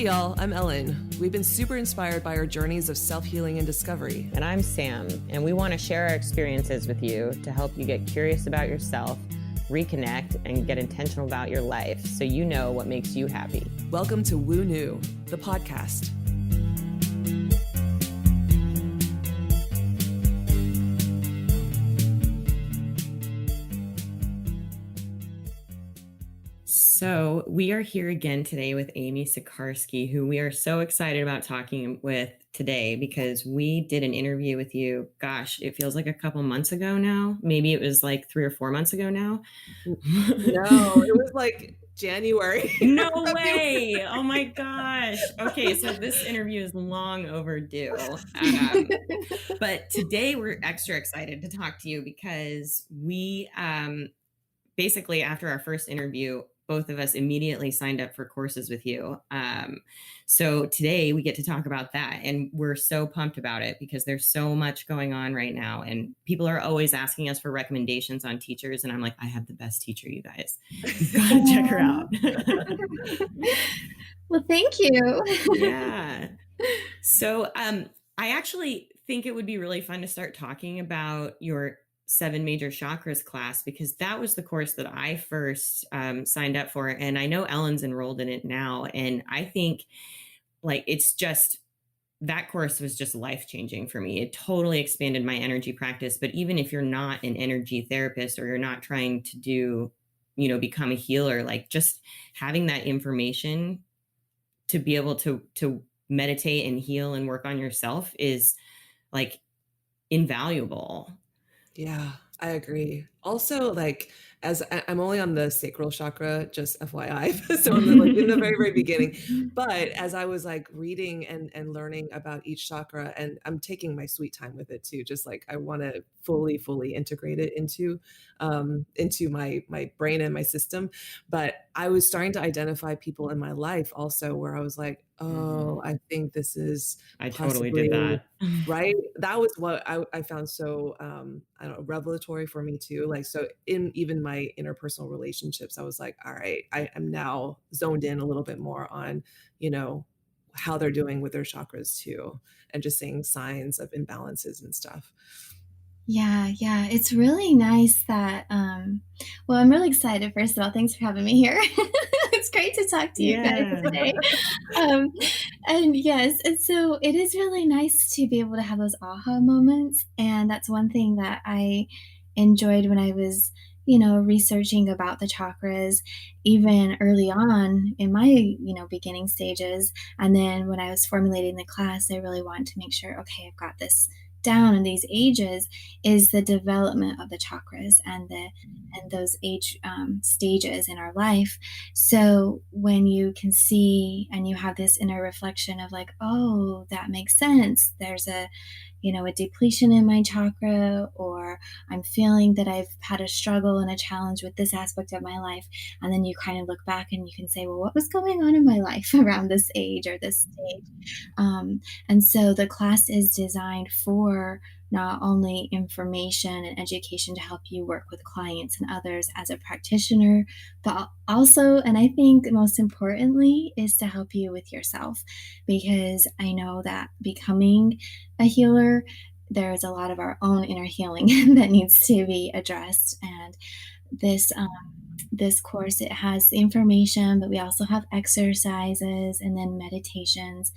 y'all, I'm Ellen. We've been super inspired by our journeys of self-healing and discovery. And I'm Sam, and we want to share our experiences with you to help you get curious about yourself, reconnect, and get intentional about your life so you know what makes you happy. Welcome to Woo New, the podcast. So we are here again today with Amy Sikarskie, who we are so excited about talking with today because we did an interview with you. Gosh, it feels like a couple months ago now. Maybe it was like 3 or 4 months ago now. No, it was like January. No way. Oh my gosh. Okay, so this interview is long overdue. But today we're extra excited to talk to you because we basically after our first interview, both of us immediately signed up for courses with you. So today we get to talk about that. And we're so pumped about it because there's so much going on right now. And people are always asking us for recommendations on teachers. And I'm like, I have the best teacher, you guys. You've got to check her out. Well, thank you. Yeah. So I actually think it would be really fun to start talking about your Seven Major Chakras class, because that was the course that I first signed up for. And I know Ellen's enrolled in it now. And I think like it's just, that course was just life-changing for me. It totally expanded my energy practice. But even if you're not an energy therapist or you're not trying to do, become a healer, like just having that information to be able to meditate and heal and work on yourself is like invaluable. Yeah, I agree. Also, like, as I'm only on the sacral chakra, just FYI, so in the very, very beginning. But as I was like reading and learning about each chakra, and I'm taking my sweet time with it too, just like I want to fully integrate it into my brain and my system. But I was starting to identify people in my life also where I was like, oh, I think this is I totally did that. Right. That was what I found so, I don't know, revelatory for me too. Like, so in even my interpersonal relationships, I was like, all right, I am now zoned in a little bit more on, how they're doing with their chakras too, and just seeing signs of imbalances and stuff. Yeah. It's really nice that, well, I'm really excited. First of all, thanks for having me here. It's great to talk to you guys today. And yes, and so it is really nice to be able to have those aha moments. And that's one thing that I enjoyed when I was, researching about the chakras, even early on in my, beginning stages. And then when I was formulating the class, I really wanted to make sure, okay, I've got this down in these ages, is the development of the chakras and those age stages in our life. So when you can see and you have this inner reflection of like, oh, that makes sense. There's a depletion in my chakra, or I'm feeling that I've had a struggle and a challenge with this aspect of my life. And then you kind of look back and you can say, well, what was going on in my life around this age or this stage? And so the class is designed for not only information and education to help you work with clients and others as a practitioner, but also, and I think most importantly, is to help you with yourself. Because I know that becoming a healer, there's a lot of our own inner healing that needs to be addressed. And this course, it has information, but we also have exercises and then meditations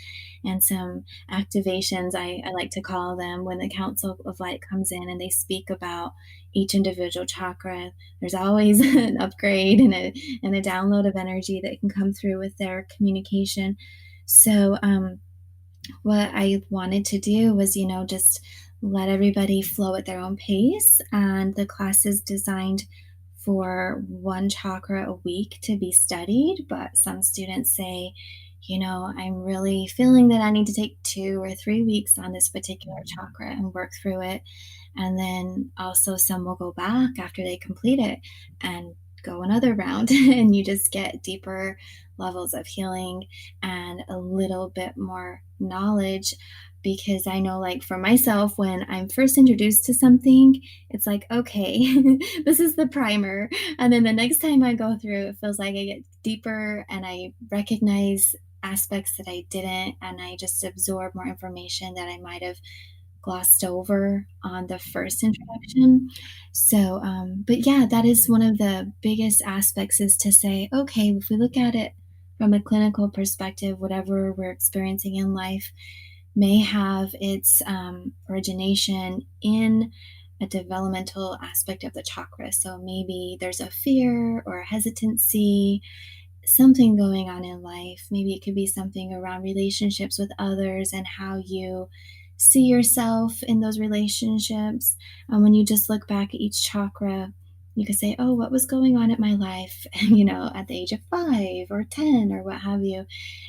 and some activations, I like to call them, when the Council of Light comes in and they speak about each individual chakra. There's always an upgrade and a download of energy that can come through with their communication. So what I wanted to do was, just let everybody flow at their own pace. And the class is designed for one chakra a week to be studied, but some students say, I'm really feeling that I need to take 2 or 3 weeks on this particular chakra and work through it. And then also some will go back after they complete it and go another round, and you just get deeper levels of healing and a little bit more knowledge. Because I know, like for myself, when I'm first introduced to something, it's like, okay, this is the primer. And then the next time I go through, it feels like I get deeper and I recognize aspects that I didn't, and I just absorbed more information that I might have glossed over on the first introduction. So, but yeah, that is one of the biggest aspects, is to say, okay, if we look at it from a clinical perspective, whatever we're experiencing in life may have its origination in a developmental aspect of the chakra. So maybe there's a fear or a hesitancy, something going on in life. Maybe it could be something around relationships with others and how you see yourself in those relationships. And when you just look back at each chakra, you could say, oh, what was going on in my life, at the age of 5 or 10 or what have you.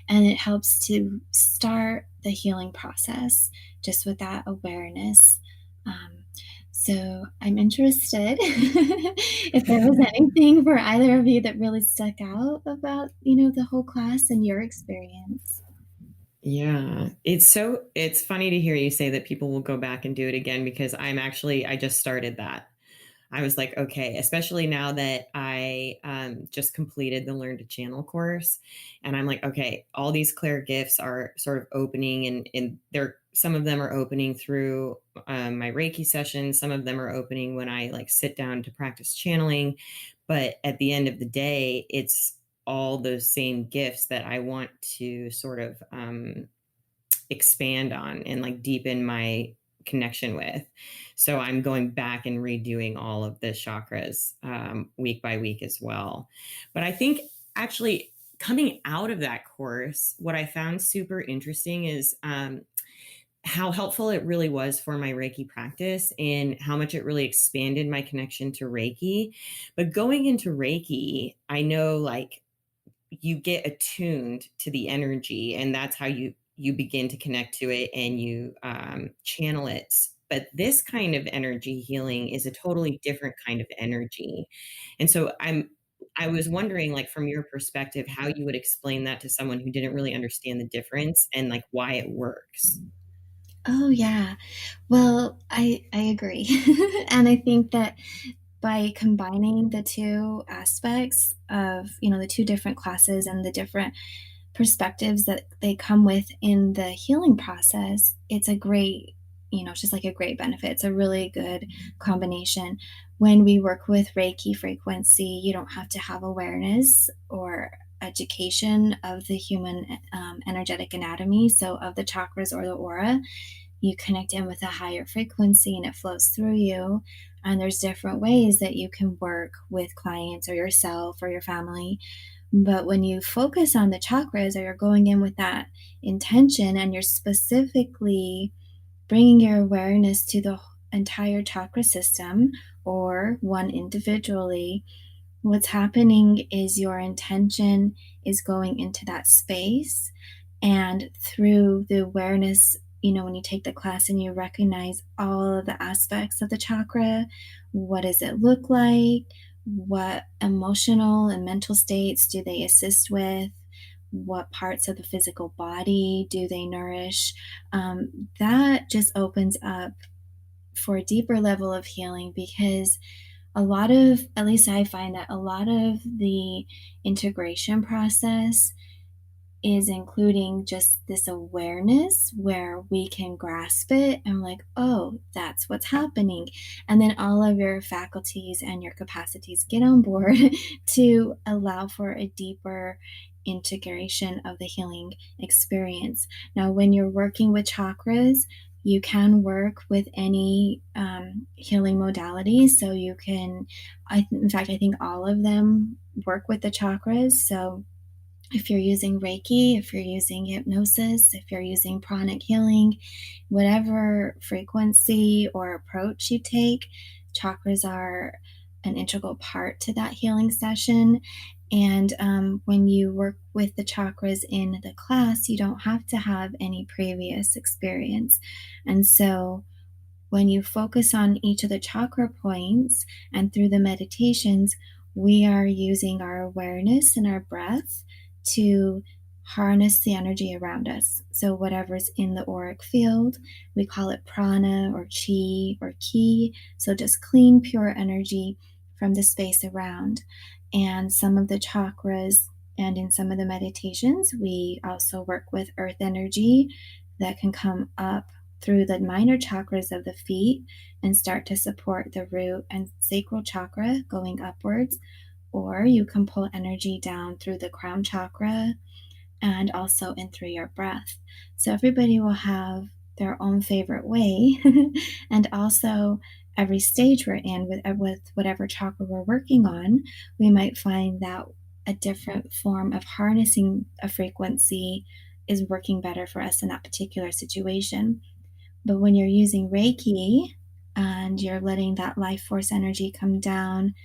And it helps to start the healing process just with that awareness. Um, so I'm interested if there was anything for either of you that really stuck out about, the whole class and your experience. Yeah. It's funny to hear you say that people will go back and do it again, because I just started that. I was like, okay, especially now that I just completed the Learn to Channel course. And I'm like, okay, all these clear gifts are sort of opening, and some of them are opening through my Reiki sessions. Some of them are opening when I like sit down to practice channeling. But at the end of the day, it's all those same gifts that I want to sort of expand on and like deepen my connection with. So I'm going back and redoing all of the chakras week by week as well. But I think actually coming out of that course, what I found super interesting is how helpful it really was for my Reiki practice and how much it really expanded my connection to Reiki. But going into Reiki, I know like you get attuned to the energy, and that's how you begin to connect to it, and you channel it. But this kind of energy healing is a totally different kind of energy. And so I was wondering, like, from your perspective, how you would explain that to someone who didn't really understand the difference and like why it works. Oh yeah. Well, I agree. And I think that by combining the two aspects of, the two different classes and the different perspectives that they come with in the healing process, it's a great, it's just like a great benefit. It's a really good combination. When we work with Reiki frequency, you don't have to have awareness or education of the human energetic anatomy, so of the chakras or the aura. You connect in with a higher frequency and it flows through you. And there's different ways that you can work with clients or yourself or your family. But when you focus on the chakras, or you're going in with that intention and you're specifically bringing your awareness to the entire chakra system or one individually, what's happening is your intention is going into that space. And through the awareness, when you take the class and you recognize all of the aspects of the chakra, what does it look like? What emotional and mental states do they assist with? What parts of the physical body do they nourish? That just opens up for a deeper level of healing, because at least I find that a lot of the integration process is including just this awareness where we can grasp it and like, oh, that's what's happening. And then all of your faculties and your capacities get on board to allow for a deeper integration of the healing experience. Now, when you're working with chakras, you can work with any healing modality. So you can, in fact, I think all of them work with the chakras. So if you're using Reiki, if you're using hypnosis, if you're using pranic healing, whatever frequency or approach you take, chakras are an integral part to that healing session. And when you work with the chakras in the class, you don't have to have any previous experience. And so when you focus on each of the chakra points and through the meditations, we are using our awareness and our breath to harness the energy around us. So whatever's in the auric field, we call it prana or chi or ki. So just clean, pure energy from the space around. And some of the chakras And in some of the meditations, we also work with earth energy that can come up through the minor chakras of the feet and start to support the root and sacral chakra going upwards. Or you can pull energy down through the crown chakra and also in through your breath. So everybody will have their own favorite way. And also, every stage we're in with whatever chakra we're working on, we might find that a different form of harnessing a frequency is working better for us in that particular situation. But when you're using Reiki and you're letting that life force energy come down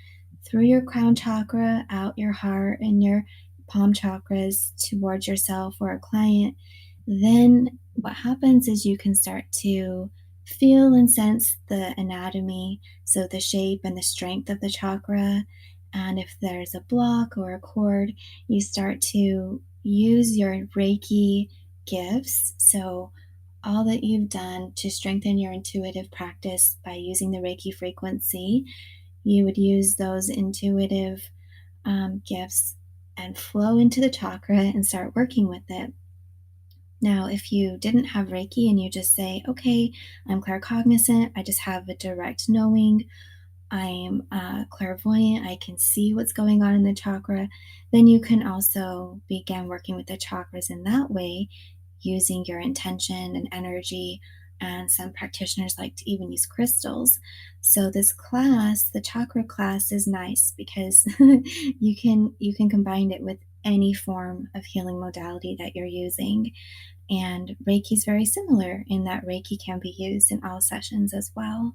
through your crown chakra, out your heart and your palm chakras towards yourself or a client, then what happens is you can start to feel and sense the anatomy, so the shape and the strength of the chakra. And if there's a block or a cord, you start to use your Reiki gifts. So all that you've done to strengthen your intuitive practice by using the Reiki frequency, you would use those intuitive gifts and flow into the chakra and start working with it. Now, if you didn't have Reiki and you just say, okay, I'm claircognizant, I just have a direct knowing, I'm clairvoyant, I can see what's going on in the chakra, then you can also begin working with the chakras in that way, using your intention and energy. And some practitioners like to even use crystals. So this class, the chakra class, is nice because you can combine it with any form of healing modality that you're using. And Reiki is very similar in that Reiki can be used in all sessions as well.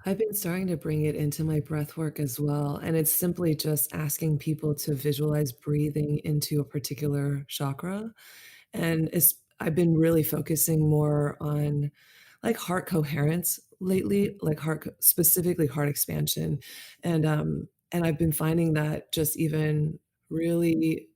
I've been starting to bring it into my breath work as well, and it's simply just asking people to visualize breathing into a particular chakra, and I've been really focusing more on, like, heart coherence lately, like, specifically heart expansion, and I've been finding that just even really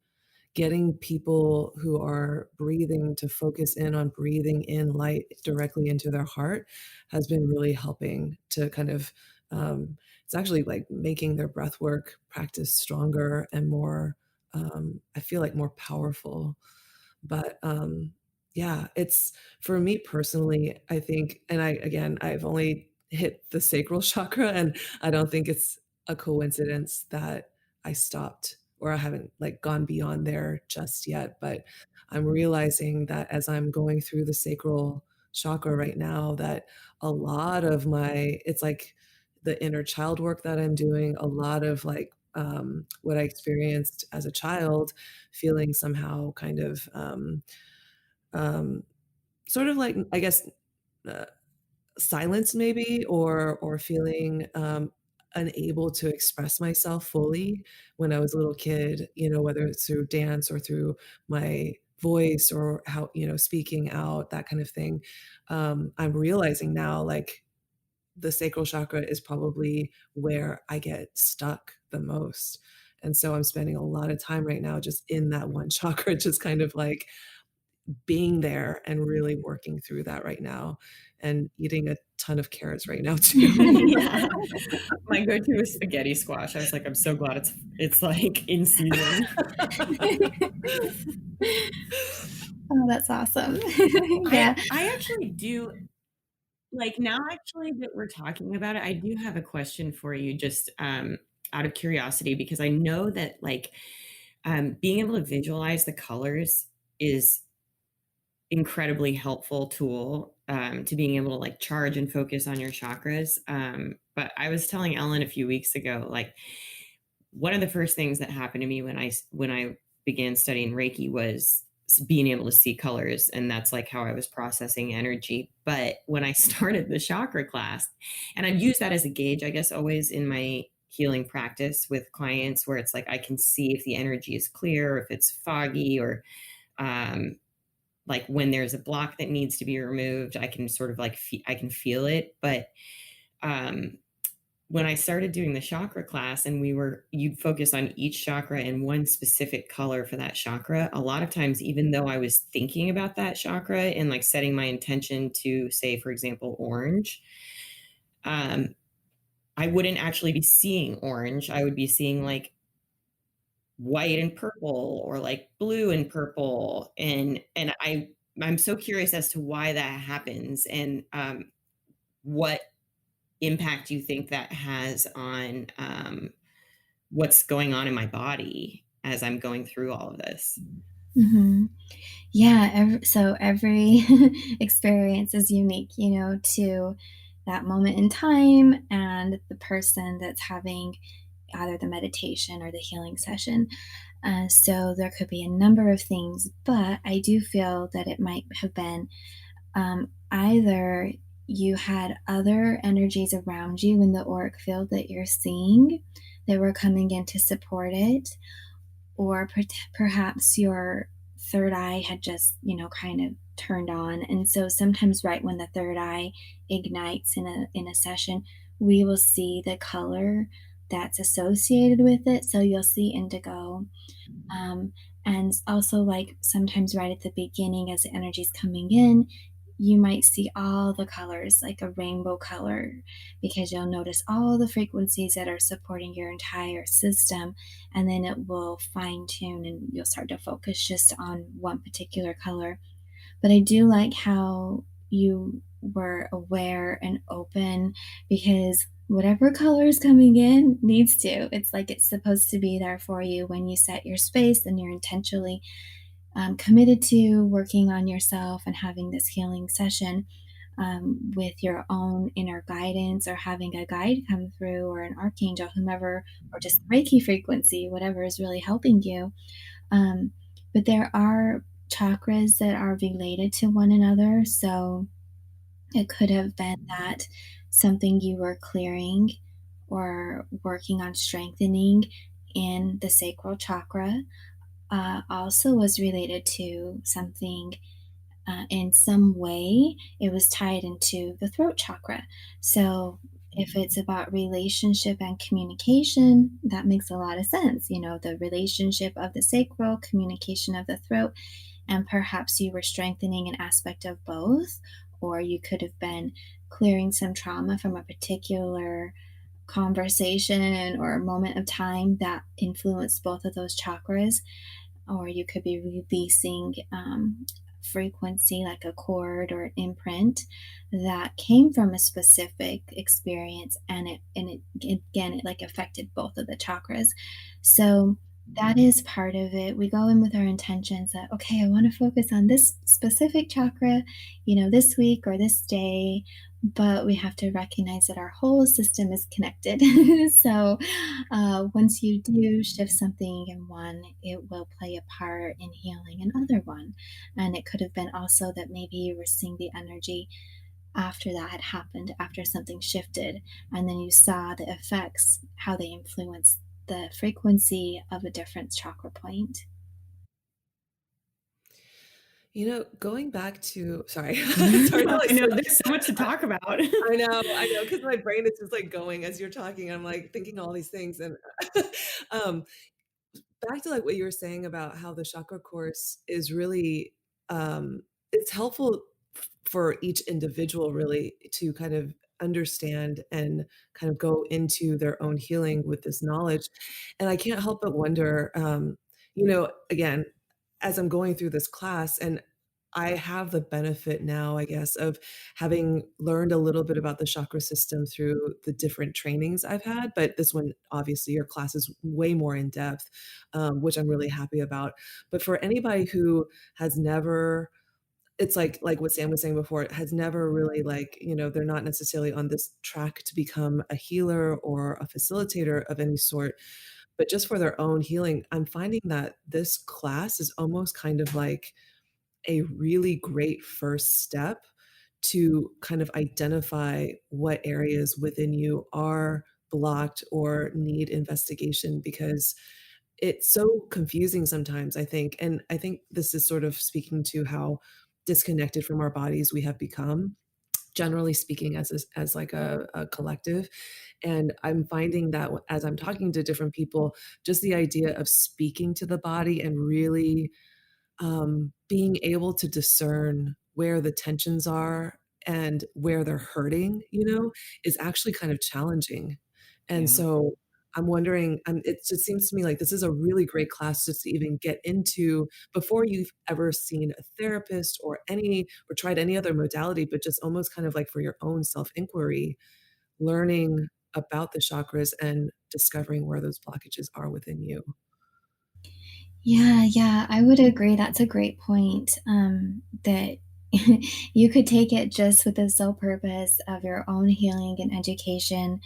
getting people who are breathing to focus in on breathing in light directly into their heart has been really helping to kind of it's actually like making their breath work practice stronger and more I feel like more powerful. But yeah, it's for me personally, I think, and I've only hit the sacral chakra, and I don't think it's a coincidence that I stopped or I haven't like gone beyond there just yet. But I'm realizing that as I'm going through the sacral chakra right now, that a lot of it's like the inner child work that I'm doing, a lot of like what I experienced as a child, feeling somehow kind of um, sort of like, I guess, uh, silence maybe, or feeling unable to express myself fully when I was a little kid, whether it's through dance or through my voice or how, speaking out, that kind of thing. I'm realizing now, like, the sacral chakra is probably where I get stuck the most. And so I'm spending a lot of time right now just in that one chakra, just kind of like being there and really working through that right now and eating a ton of carrots right now too. Yeah. My go-to is spaghetti squash. I was like, I'm so glad it's like in season. Oh, that's awesome. Yeah. I actually do like now actually that we're talking about it, I do have a question for you just out of curiosity because I know that like being able to visualize the colors is incredibly helpful tool to being able to like charge and focus on your chakras. But I was telling Ellen a few weeks ago, like one of the first things that happened to me when I began studying Reiki was being able to see colors, and that's like how I was processing energy. But when I started the chakra class, and I've used that as a gauge, I guess, always in my healing practice with clients, where it's like I can see if the energy is clear, if it's foggy, or um, like when there's a block that needs to be removed, I can sort of like I can feel it. But um, when I started doing the chakra class and you'd focus on each chakra and one specific color for that chakra, a lot of times, even though I was thinking about that chakra and like setting my intention to say, for example, orange, I wouldn't actually be seeing orange. I would be seeing like white and purple or like blue and purple. I'm so curious as to why that happens, and what impact you think that has on what's going on in my body as I'm going through all of this. Mm-hmm. Yeah, so every experience is unique, to that moment in time and the person that's having either the meditation or the healing session. So there could be a number of things, but I do feel that it might have been either you had other energies around you in the auric field that you're seeing that were coming in to support it, or perhaps your third eye had just, kind of turned on. And so sometimes right when the third eye ignites in a session, we will see the color that's associated with it. So you'll see indigo. Um, and also, like sometimes right at the beginning, as the energy's coming in, you might see all the colors, like a rainbow color, because you'll notice all the frequencies that are supporting your entire system. And then it will fine tune and you'll start to focus just on one particular color. But I do like how you were aware and open, because whatever color is coming in needs to. It's like it's supposed to be there for you when you set your space and you're intentionally committed to working on yourself and having this healing session with your own inner guidance, or having a guide come through, or an archangel, whomever, or just Reiki frequency, whatever is really helping you. Um, but there are chakras that are related to one another. So it could have been that something you were clearing or working on strengthening in the sacral chakra also was related to something in some way. It was tied into the throat chakra. So if it's about relationship and communication, that makes a lot of sense. The relationship of the sacral, communication of the throat, and perhaps you were strengthening an aspect of both, or you could have been clearing some trauma from a particular conversation or moment of time that influenced both of those chakras, or you could be releasing frequency like a chord or an imprint that came from a specific experience, and it again, it like affected both of the chakras. So that is part of it. We go in with our intentions that, okay, I want to focus on this specific chakra, this week or this day, but we have to recognize that our whole system is connected. So once you do shift something in one, it will play a part in healing another one. And it could have been also that maybe you were seeing the energy after that had happened, after something shifted, and then you saw the effects, how they influence the frequency of a different chakra point. Going back to, sorry, Yeah, sorry to I like know switch. there's so much to talk about. I know, because my brain is just like going as you're talking. I'm like thinking all these things, and um, back to like what you were saying about how the chakra course is really, it's helpful for each individual really to kind of understand and kind of go into their own healing with this knowledge. And I can't help but wonder, again, as I'm going through this class, and I have the benefit now, I guess, of having learned a little bit about the chakra system through the different trainings I've had. But this one, obviously, your class is way more in depth, which I'm really happy about. But for anybody who has never, it's like what Sam was saying before, has never really, like, they're not necessarily on this track to become a healer or a facilitator of any sort, but just for their own healing, I'm finding that this class is almost kind of like a really great first step to kind of identify what areas within you are blocked or need investigation, because it's so confusing sometimes, I think. And I think this is sort of speaking to how disconnected from our bodies we have become, generally speaking, as like a collective. And I'm finding that as I'm talking to different people, just the idea of speaking to the body and really being able to discern where the tensions are and where they're hurting, is actually kind of challenging. And Yeah. so I'm wondering, it just seems to me like this is a really great class just to even get into before you've ever seen a therapist or tried any other modality, but just almost kind of like for your own self-inquiry, learning about the chakras and discovering where those blockages are within you. Yeah, yeah, I would agree. That's a great point. That you could take it just with the sole purpose of your own healing and education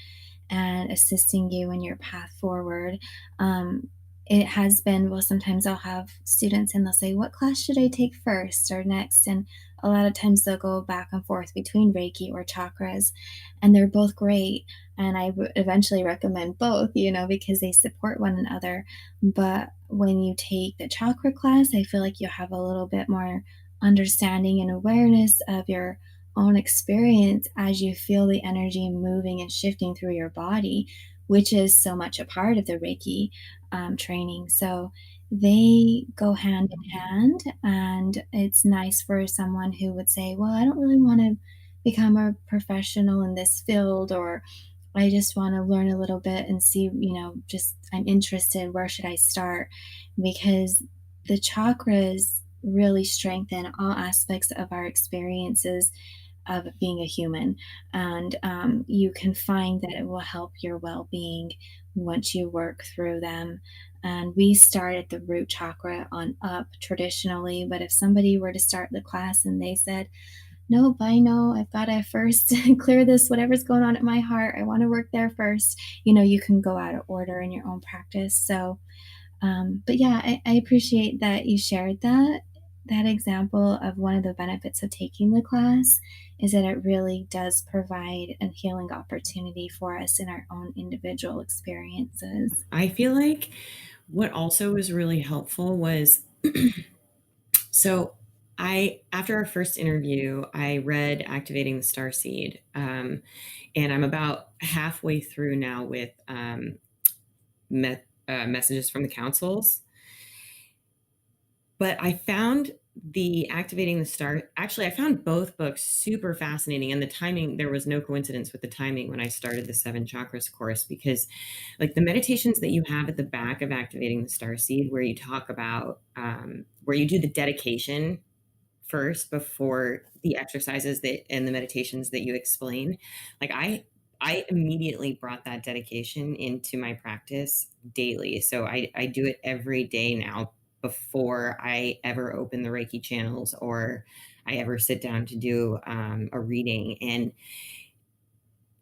and assisting you in your path forward. Um, it has been, well, sometimes I'll have students and they'll say, "What class should I take first or next?" And a lot of times they'll go back and forth between Reiki or chakras, and they're both great. And I would eventually recommend both, because they support one another. But when you take the chakra class, I feel like you have a little bit more understanding and awareness of your own experience as you feel the energy moving and shifting through your body, which is so much a part of the Reiki training. So they go hand in hand. And it's nice for someone who would say, "Well, I don't really want to become a professional in this field," or "I just want to learn a little bit and see, just I'm interested. Where should I start?" Because the chakras really strengthen all aspects of our experiences of being a human. And you can find that it will help your well being once you work through them. And we start at the root chakra on up traditionally. But if somebody were to start the class and they said, "Nope, I know I've got to first clear this, whatever's going on at my heart, I want to work there first," you can go out of order in your own practice. So but yeah, I appreciate that you shared that example of one of the benefits of taking the class is that it really does provide a healing opportunity for us in our own individual experiences. I feel like what also was really helpful was so I, after our first interview, I read Activating the Starseed. And I'm about halfway through now with Messages from the Councils. But I found the Activating the Star, actually, I found both books super fascinating. And the timing, there was no coincidence with the timing when I started the Seven Chakras course, because like the meditations that you have at the back of Activating the Starseed, where you talk about, where you do the dedication first before the exercises and the meditations that you explain, like I immediately brought that dedication into my practice daily. So I do it every day now before I ever open the Reiki channels or I ever sit down to do a reading. And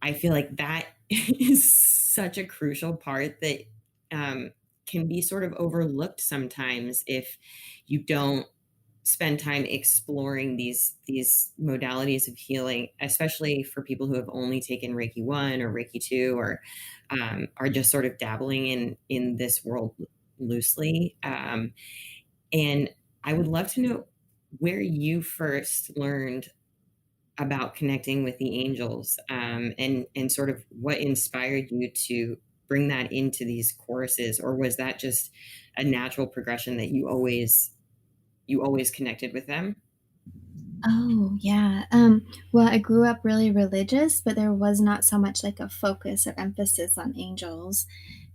I feel like that is such a crucial part that can be sort of overlooked sometimes if you don't spend time exploring these modalities of healing, especially for people who have only taken Reiki 1 or Reiki 2 or are just sort of dabbling in this world loosely. And I would love to know where you first learned about connecting with the angels, and sort of what inspired you to bring that into these courses, or was that just a natural progression that you always connected with them? Oh, yeah. Well, I grew up really religious, but there was not so much like a focus or emphasis on angels.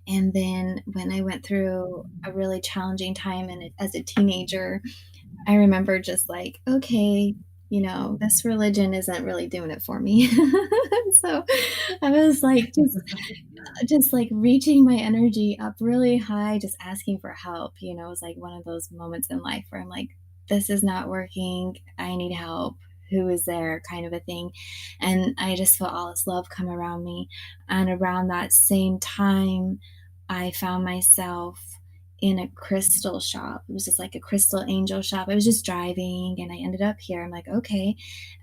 And then when I went through a really challenging time as a teenager, I remember just like, okay, this religion isn't really doing it for me. So I was like, just like reaching my energy up really high, just asking for help. It was like one of those moments in life where I'm like, this is not working. I need help. Who is there? Kind of a thing. And I just felt all this love come around me. And around that same time, I found myself in a crystal shop. It was just like a crystal angel shop. I was just driving and I ended up here. I'm like, okay.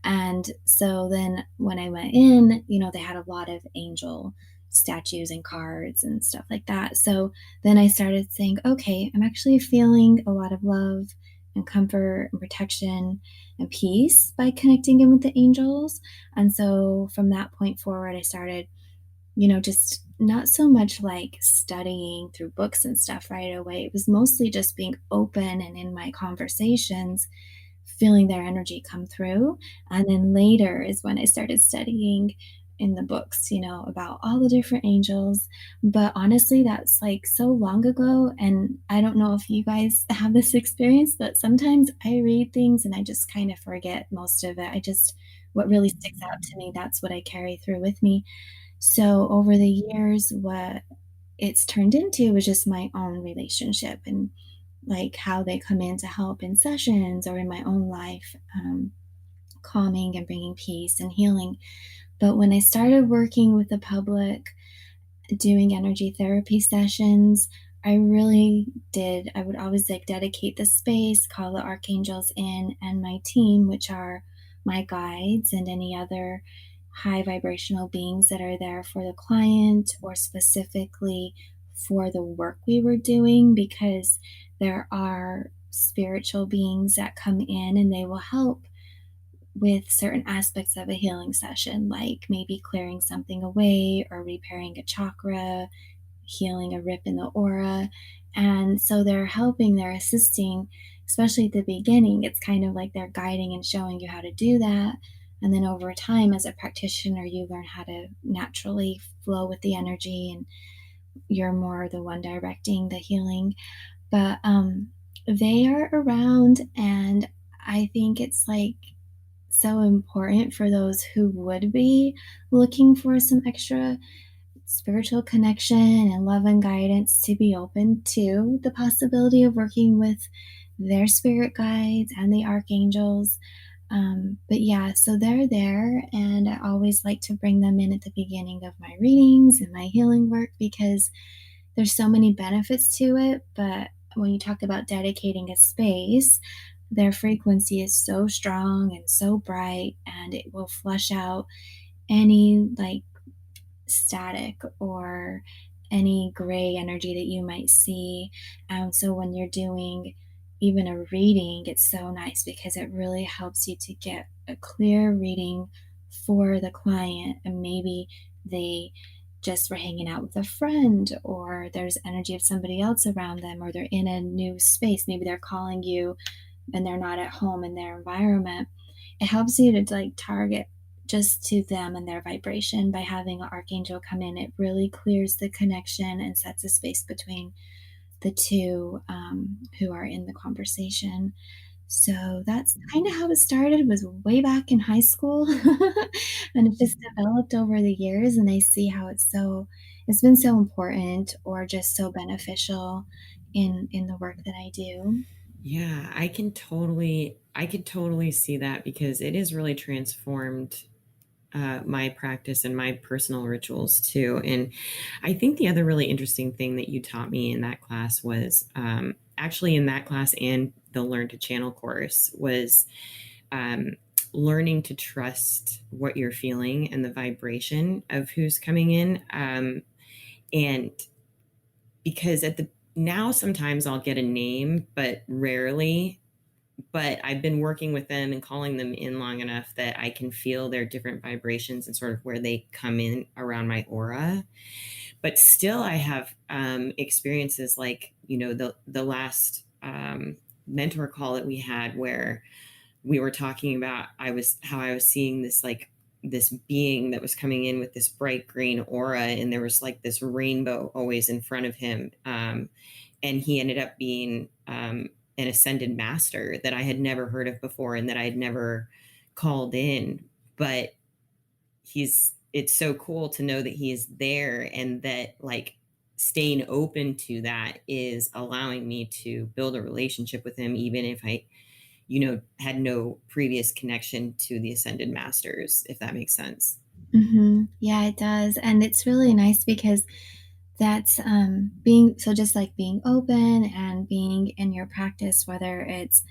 And so then when I went in, they had a lot of angel statues and cards and stuff like that. So then I started saying, okay, I'm actually feeling a lot of love and comfort and protection and peace by connecting in with the angels. And so from that point forward, I started, just not so much like studying through books and stuff right away. It was mostly just being open and in my conversations, feeling their energy come through. And then later is when I started studying in the books, about all the different angels. But honestly, that's like so long ago. And I don't know if you guys have this experience, but sometimes I read things and I just kind of forget most of it. What really sticks out to me, that's what I carry through with me. So over the years, what it's turned into is just my own relationship and like how they come in to help in sessions or in my own life, calming and bringing peace and healing. But when I started working with the public, doing energy therapy sessions, I really did. I would always like dedicate the space, call the archangels in, and my team, which are my guides and any other high vibrational beings that are there for the client or specifically for the work we were doing, because there are spiritual beings that come in and they will help with certain aspects of a healing session, like maybe clearing something away or repairing a chakra, healing a rip in the aura. And so they're helping, they're assisting, especially at the beginning. It's kind of like they're guiding and showing you how to do that. And then over time, as a practitioner, you learn how to naturally flow with the energy and you're more the one directing the healing. But they are around, and I think it's like so important for those who would be looking for some extra spiritual connection and love and guidance to be open to the possibility of working with their spirit guides and the archangels. But yeah, so they're there, and I always like to bring them in at the beginning of my readings and my healing work because there's so many benefits to it. But when you talk about dedicating a space, their frequency is so strong and so bright, and it will flush out any like static or any gray energy that you might see. So when you're doing even a reading, it's so nice because it really helps you to get a clear reading for the client. And maybe they just were hanging out with a friend, or there's energy of somebody else around them, or they're in a new space. Maybe they're calling you and they're not at home in their environment. It helps you to like target just to them and their vibration by having an archangel come in. It really clears the connection and sets a space between the two who are in the conversation. So that's kind of how it started, was way back in high school. And it just developed over the years, and I see how it's been so important or just so beneficial in the work that I do. Yeah, I could totally see that because it has really transformed my practice and my personal rituals too. And I think the other really interesting thing that you taught me in that class was actually in that class and the Learn to Channel course was learning to trust what you're feeling and the vibration of who's coming in. And because now sometimes I'll get a name, but rarely. But I've been working with them and calling them in long enough that I can feel their different vibrations and sort of where they come in around my aura. But still, I have experiences like, the last mentor call that we had where we were talking about how I was seeing this being that was coming in with this bright green aura, and there was like this rainbow always in front of him. And he ended up being an ascended master that I had never heard of before and that I had never called in. But it's so cool to know that he is there, and that like staying open to that is allowing me to build a relationship with him, even if I, had no previous connection to the ascended masters, if that makes sense. Yeah, it does. And it's really nice because that's being so, just like being open and being in your practice, whether it's,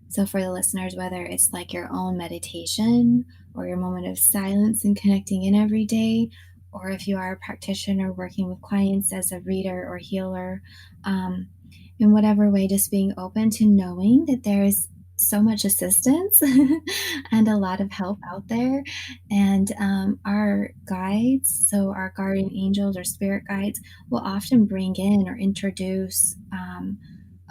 so for the listeners, whether it's like your own meditation or your moment of silence and connecting in every day, or if you are a practitioner working with clients as a reader or healer, in whatever way, just being open to knowing that there's so much assistance and a lot of help out there. And our guides, so our guardian angels or spirit guides, will often bring in or introduce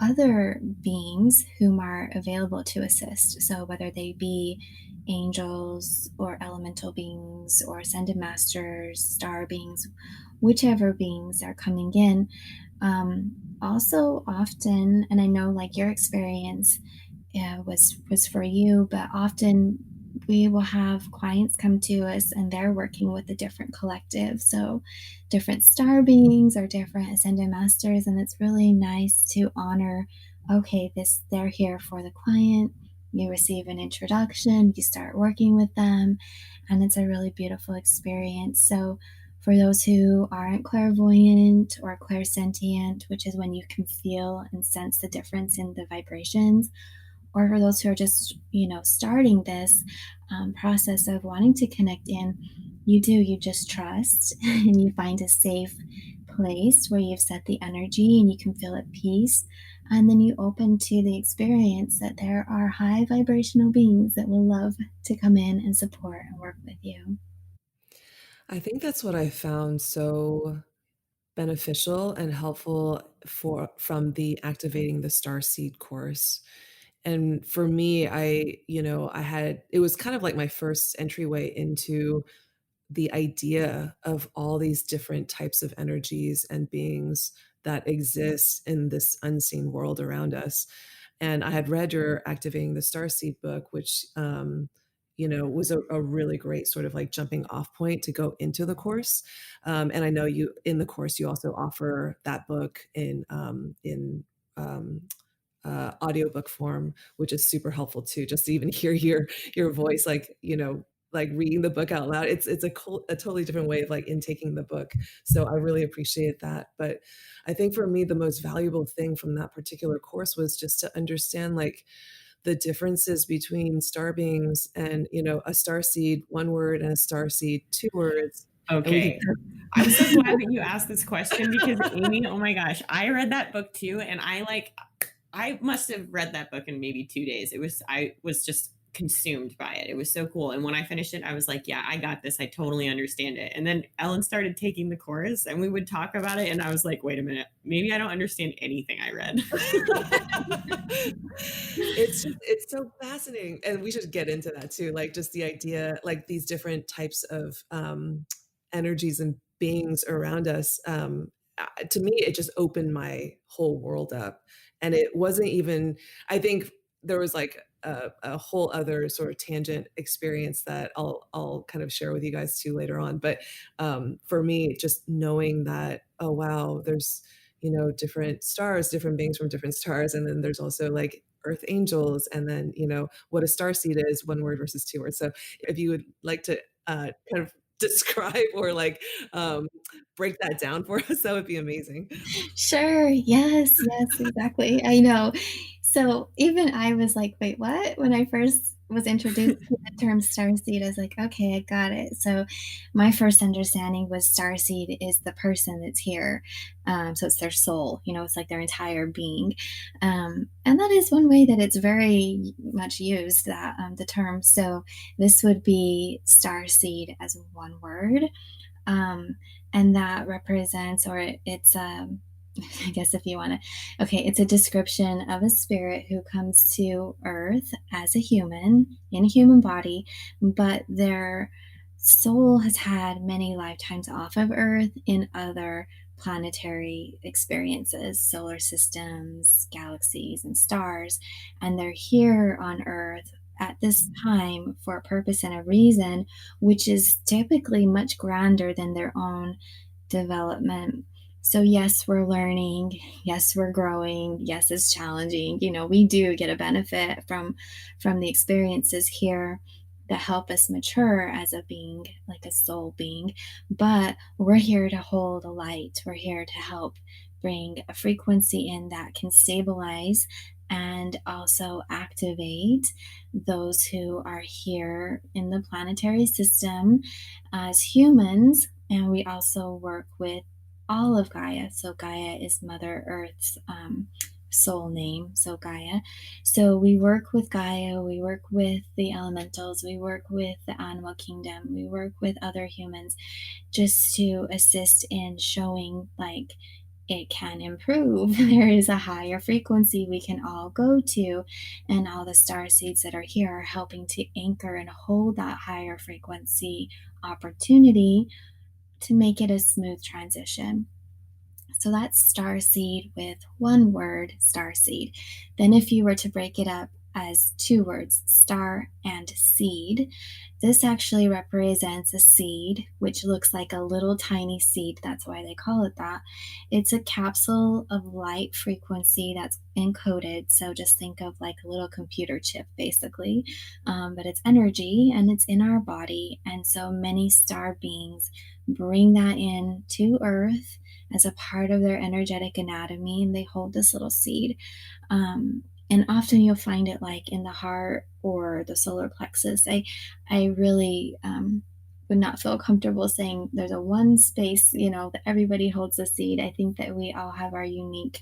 other beings whom are available to assist. So whether they be angels or elemental beings or ascended masters, star beings, whichever beings are coming in. Also, often, and I know like your experience was for you, but often we will have clients come to us and they're working with a different collective, so different star beings or different ascended masters, and it's really nice to honor. Okay, this they're here for the client. You receive an introduction, you start working with them, and it's a really beautiful experience. So for those who aren't clairvoyant or clairsentient, which is when you can feel and sense the difference in the vibrations, or for those who are just, starting this process of wanting to connect in, you just trust and you find a safe place where you've set the energy and you can feel at peace. And then you open to the experience that there are high vibrational beings that will love to come in and support and work with you. I think that's what I found so beneficial and helpful from the activating the Starseed course. And for me, I had it was kind of like my first entryway into the idea of all these different types of energies and beings that exist in this unseen world around us. And I had read your Activating the Starseed book, which was a really great sort of like jumping off point to go into the course. And I know you in the course you also offer that book in audiobook form, which is super helpful too, just to even hear your voice, like, like reading the book out loud. It's a totally different way of like intaking the book. So I really appreciate that. But I think for me, the most valuable thing from that particular course was just to understand like the differences between star beings and, a star seed, one word, and a star seed, two words. And we Okay. I'm so glad that you asked this question because Amy, oh my gosh, I read that book too. And I must have read that book in maybe 2 days. I was just consumed by it. It was so cool. And when I finished it, I was like, yeah, I got this. I totally understand it. And then Ellen started taking the course and we would talk about it. And I was like, wait a minute, maybe I don't understand anything I read. It's so fascinating, and we should get into that too, like just the idea, like these different types of energies and beings around us. To me, it just opened my whole world up, and it wasn't even. I think there was like a whole other sort of tangent experience that I'll kind of share with you guys too later on. But for me, just knowing that, oh wow, there's different stars, different beings from different stars, and then there's also like earth angels, and then what a star seed is, one word versus two words. So if you would like to kind of describe or like break that down for us, that would be amazing. Sure. Yes, yes, exactly. I know. So even I was like, wait, what? When I first was introduced to the term starseed, I was like, okay, I got it. So my first understanding was starseed is the person that's here. So it's their soul, it's like their entire being. And that is one way that it's very much used, that the term. So this would be starseed as one word. Um, and that represents, or it's I guess if you want to, okay, it's a description of a spirit who comes to Earth as a human in a human body, but their soul has had many lifetimes off of Earth in other planetary experiences, solar systems, galaxies, and stars. And they're here on Earth at this time for a purpose and a reason, which is typically much grander than their own development. So yes, we're learning. Yes, we're growing. Yes, it's challenging. We do get a benefit from the experiences here that help us mature as a being, like a soul being. But we're here to hold a light. We're here to help bring a frequency in that can stabilize and also activate those who are here in the planetary system as humans. And we also work with all of Gaia. So Gaia is Mother Earth's soul name, so Gaia. So we work with Gaia, we work with the elementals, we work with the animal kingdom, we work with other humans just to assist in showing like it can improve. There is a higher frequency we can all go to, and all the star seeds that are here are helping to anchor and hold that higher frequency opportunity to make it a smooth transition. So that's star seed with one word, star seed. Then, if you were to break it up as two words, star and seed, this actually represents a seed, which looks like a little tiny seed. That's why they call it that. It's a capsule of light frequency that's encoded. So just think of like a little computer chip, basically. But it's energy and it's in our body. And so many star beings bring that in to Earth as a part of their energetic anatomy, and they hold this little seed. And often you'll find it like in the heart or the solar plexus. I really would not feel comfortable saying there's a one space, that everybody holds a seed. I think that we all have our unique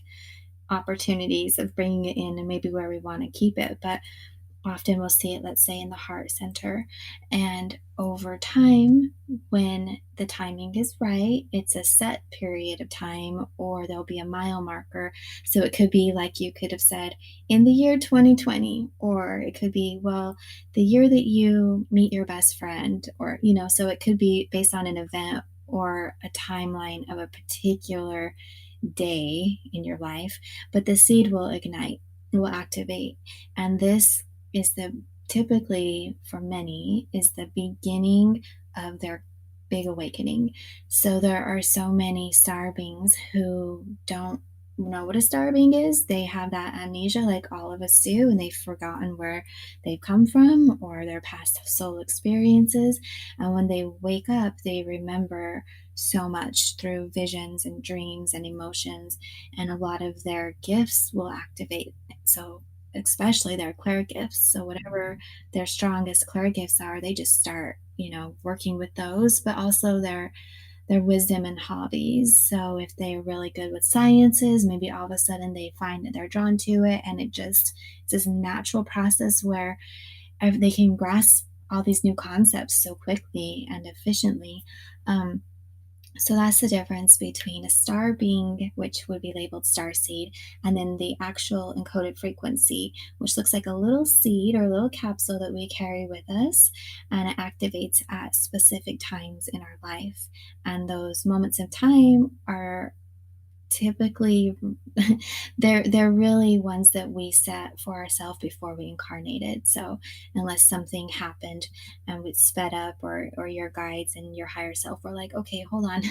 opportunities of bringing it in and maybe where we want to keep it. But often we'll see it, let's say, in the heart center. And over time, when the timing is right, it's a set period of time, or there'll be a mile marker. So it could be like you could have said, in the year 2020, or it could be, well, the year that you meet your best friend, or, so it could be based on an event or a timeline of a particular day in your life. But the seed will ignite, it will activate. And this is typically for many is the beginning of their big awakening. So there are so many star beings who don't know what a star being is. They have that amnesia like all of us do, and they've forgotten where they've come from or their past soul experiences. And when they wake up, they remember so much through visions and dreams and emotions, and a lot of their gifts will activate. So especially their clair gifts. So whatever their strongest clair gifts are, they just start, working with those, but also their wisdom and hobbies. So if they're really good with sciences, maybe all of a sudden they find that they're drawn to it, and it's this natural process where they can grasp all these new concepts so quickly and efficiently. So that's the difference between a star being, which would be labeled star seed, and then the actual encoded frequency, which looks like a little seed or a little capsule that we carry with us, and it activates at specific times in our life. And those moments of time are typically they're really ones that we set for ourselves before we incarnated. So unless something happened and we sped up, or your guides and your higher self were like, okay, hold on,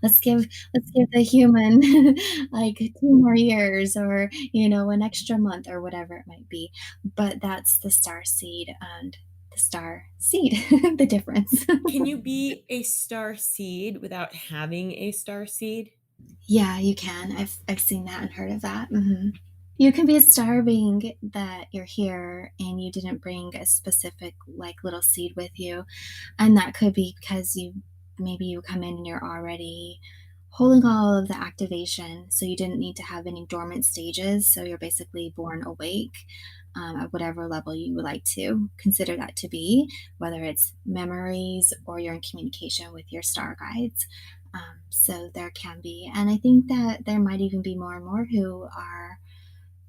let's give the human like 2 more years, or an extra month, or whatever it might be. But that's the star seed and the star seed, the difference. Can you be a star seed without having a star seed? Yeah, you can. I've seen that and heard of that. You can be a star being that you're here and you didn't bring a specific like little seed with you, and that could be because you come in and you're already holding all of the activation, so you didn't need to have any dormant stages. So you're basically born awake. At whatever level you would like to consider that to be, whether it's memories or you're in communication with your star guides. So there can be, and I think that there might even be more and more who are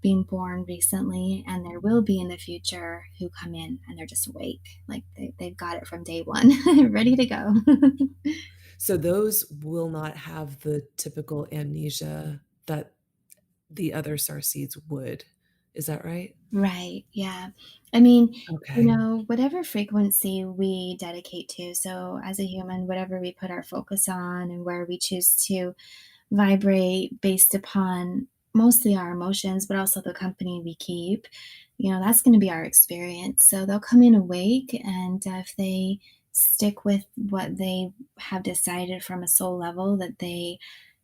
being born recently, and there will be in the future who come in and they're just awake, like they've got it from day one, ready to go. So those will not have the typical amnesia that the other star seeds would. Is that right? Right. Yeah. I mean, Okay. whatever frequency we dedicate to. So as a human, whatever we put our focus on and where we choose to vibrate based upon mostly our emotions, but also the company we keep, that's going to be our experience. So they'll come in awake, and if they stick with what they have decided from a soul level that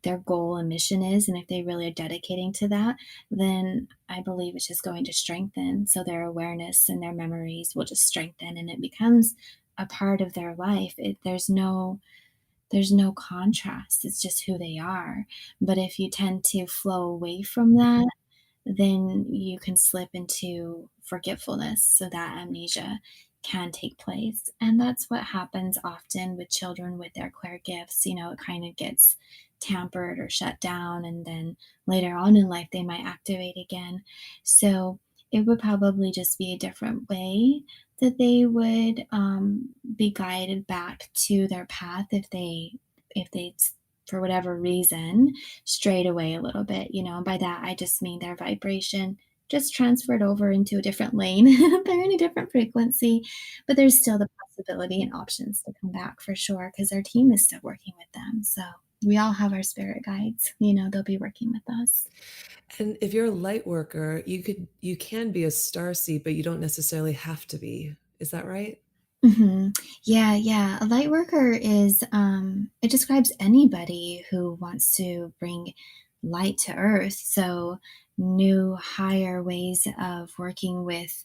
their goal and mission is, and if they really are dedicating to that, then I believe it's just going to strengthen. So their awareness and their memories will just strengthen, and it becomes a part of their life. There's no contrast. It's just who they are. But if you tend to flow away from that, then you can slip into forgetfulness. So that amnesia can take place. And that's what happens often with children with their clair gifts. It kind of gets tampered or shut down, and then later on in life, they might activate again. So it would probably just be a different way that they would be guided back to their path if they for whatever reason strayed away a little bit. And by that I just mean their vibration just transferred over into a different lane. They're in a different frequency, but there's still the possibility and options to come back for sure, because our team is still working with them. So we all have our spirit guides, they'll be working with us. And if you're a light worker, you can be a star seed, but you don't necessarily have to be. Is that right? Yeah, yeah. A light worker is, it describes anybody who wants to bring light to earth. So, new, higher ways of working with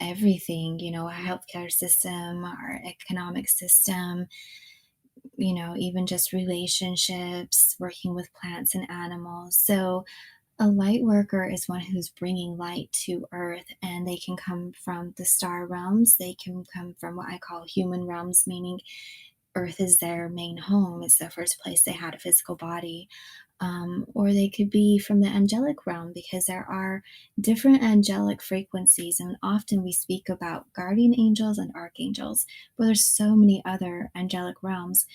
everything, our healthcare system, our economic system, even just relationships, working with plants and animals. So, a light worker is one who's bringing light to earth, and they can come from the star realms. They can come from what I call human realms, meaning earth is their main home. It's the first place they had a physical body. Or they could be from the angelic realm, because there are different angelic frequencies. And often we speak about guardian angels and archangels, but there's so many other angelic realms.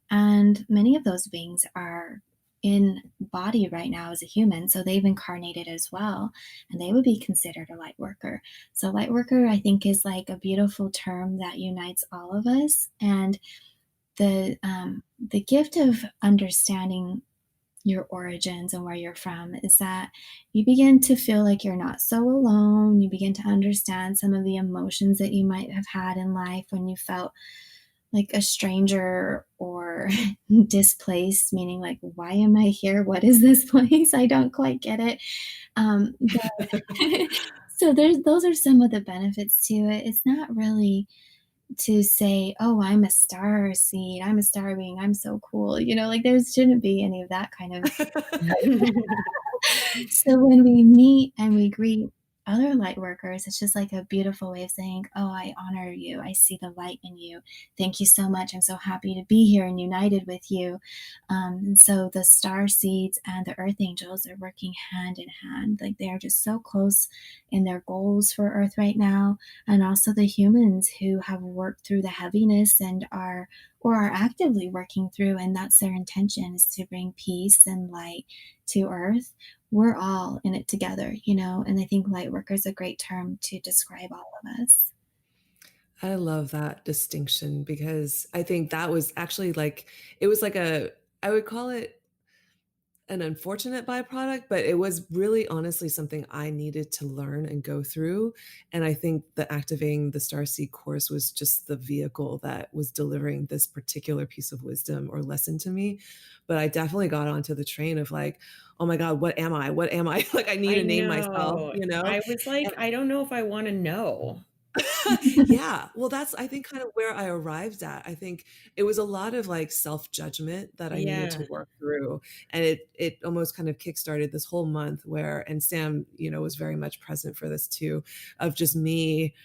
And many of those beings are in body right now as a human, so they've incarnated as well, and they would be considered a light worker. So light worker, I think, is like a beautiful term that unites all of us. And the gift of understanding your origins and where you're from is that you begin to feel like you're not so alone. You begin to understand some of the emotions that you might have had in life when you felt like a stranger or displaced, meaning like, why am I here? What is this place? I don't quite get it. But so those are some of the benefits to it. It's not really to say, oh, I'm a star seed, I'm a star being, I'm so cool. Like there shouldn't be any of that kind of. So when we meet and we greet other light workers, it's just like a beautiful way of saying, oh, I honor you. I see the light in you. Thank you so much. I'm so happy to be here and united with you. And so the star seeds and the earth angels are working hand in hand. Like they are just so close in their goals for earth right now. And also the humans who have worked through the heaviness and are actively working through, and that's their intention, is to bring peace and light to earth. We're all in it together, and I think light worker is a great term to describe all of us. I love that distinction, because I think that was actually like, it was like I would call it an unfortunate byproduct, but it was really honestly something I needed to learn and go through. And I think the activating the Starseed course was just the vehicle that was delivering this particular piece of wisdom or lesson to me. But I definitely got onto the train of like, oh my God, what am I? What am I? Like, I need I to name myself, know. I was like, And I don't know if I want to know. yeah, well, that's, I think, kind of where I arrived at. I think it was a lot of like self-judgment that I needed to Yeah. work through. And it almost kind of kickstarted this whole month where, and Sam, was very much present for this too, of just me,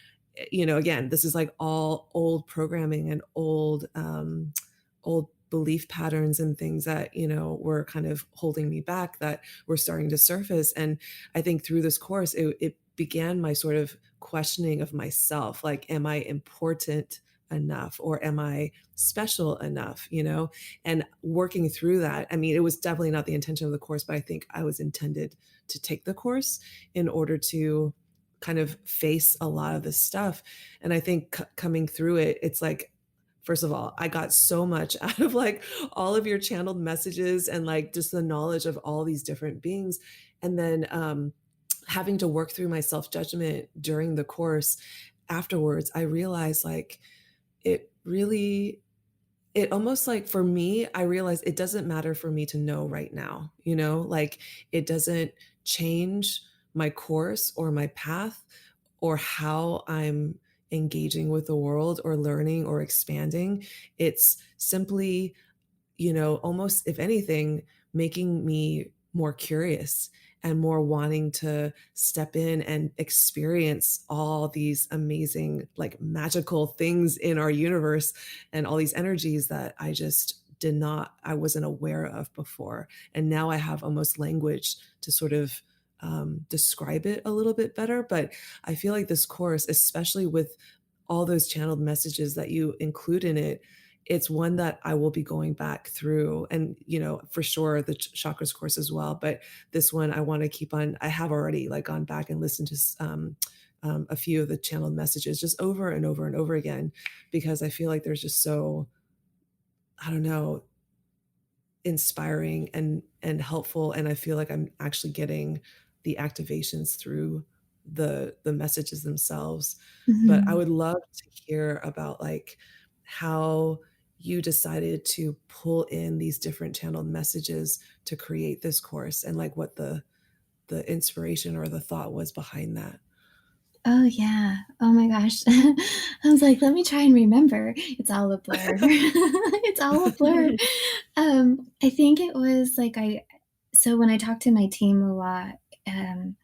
again, this is like all old programming and old belief patterns and things that, were kind of holding me back, that were starting to surface. And I think through this course, it began my sort of questioning of myself. Like, am I important enough, or am I special enough, and working through that. I mean, it was definitely not the intention of the course, but I think I was intended to take the course in order to kind of face a lot of this stuff. And I think coming through it, it's like, first of all, I got so much out of like all of your channeled messages and like just the knowledge of all these different beings. And then having to work through my self-judgment during the course, afterwards, I realized like it really, it almost like, for me, I realized it doesn't matter for me to know right now, like it doesn't change my course or my path or how I'm engaging with the world or learning or expanding. It's simply, almost, if anything, making me more curious and more wanting to step in and experience all these amazing, like magical things in our universe and all these energies that I wasn't aware of before. And now I have almost language to sort of describe it a little bit better. But I feel like this course, especially with all those channeled messages that you include in it, it's one that I will be going back through, and for sure the chakras course as well. But this one I want to keep on. I have already like gone back and listened to a few of the channeled messages just over and over and over again, because I feel like there's just so, I don't know, inspiring and helpful, and I feel like I'm actually getting the activations through the messages themselves. But I Mhm. would love to hear about like how you decided to pull in these different channeled messages to create this course, and like what the inspiration or the thought was behind that. Oh, yeah. Oh my gosh. I was like, "Let me try and remember." It's all a blur. It's all a blur. I think it was like so when I talk to my team a lot, um,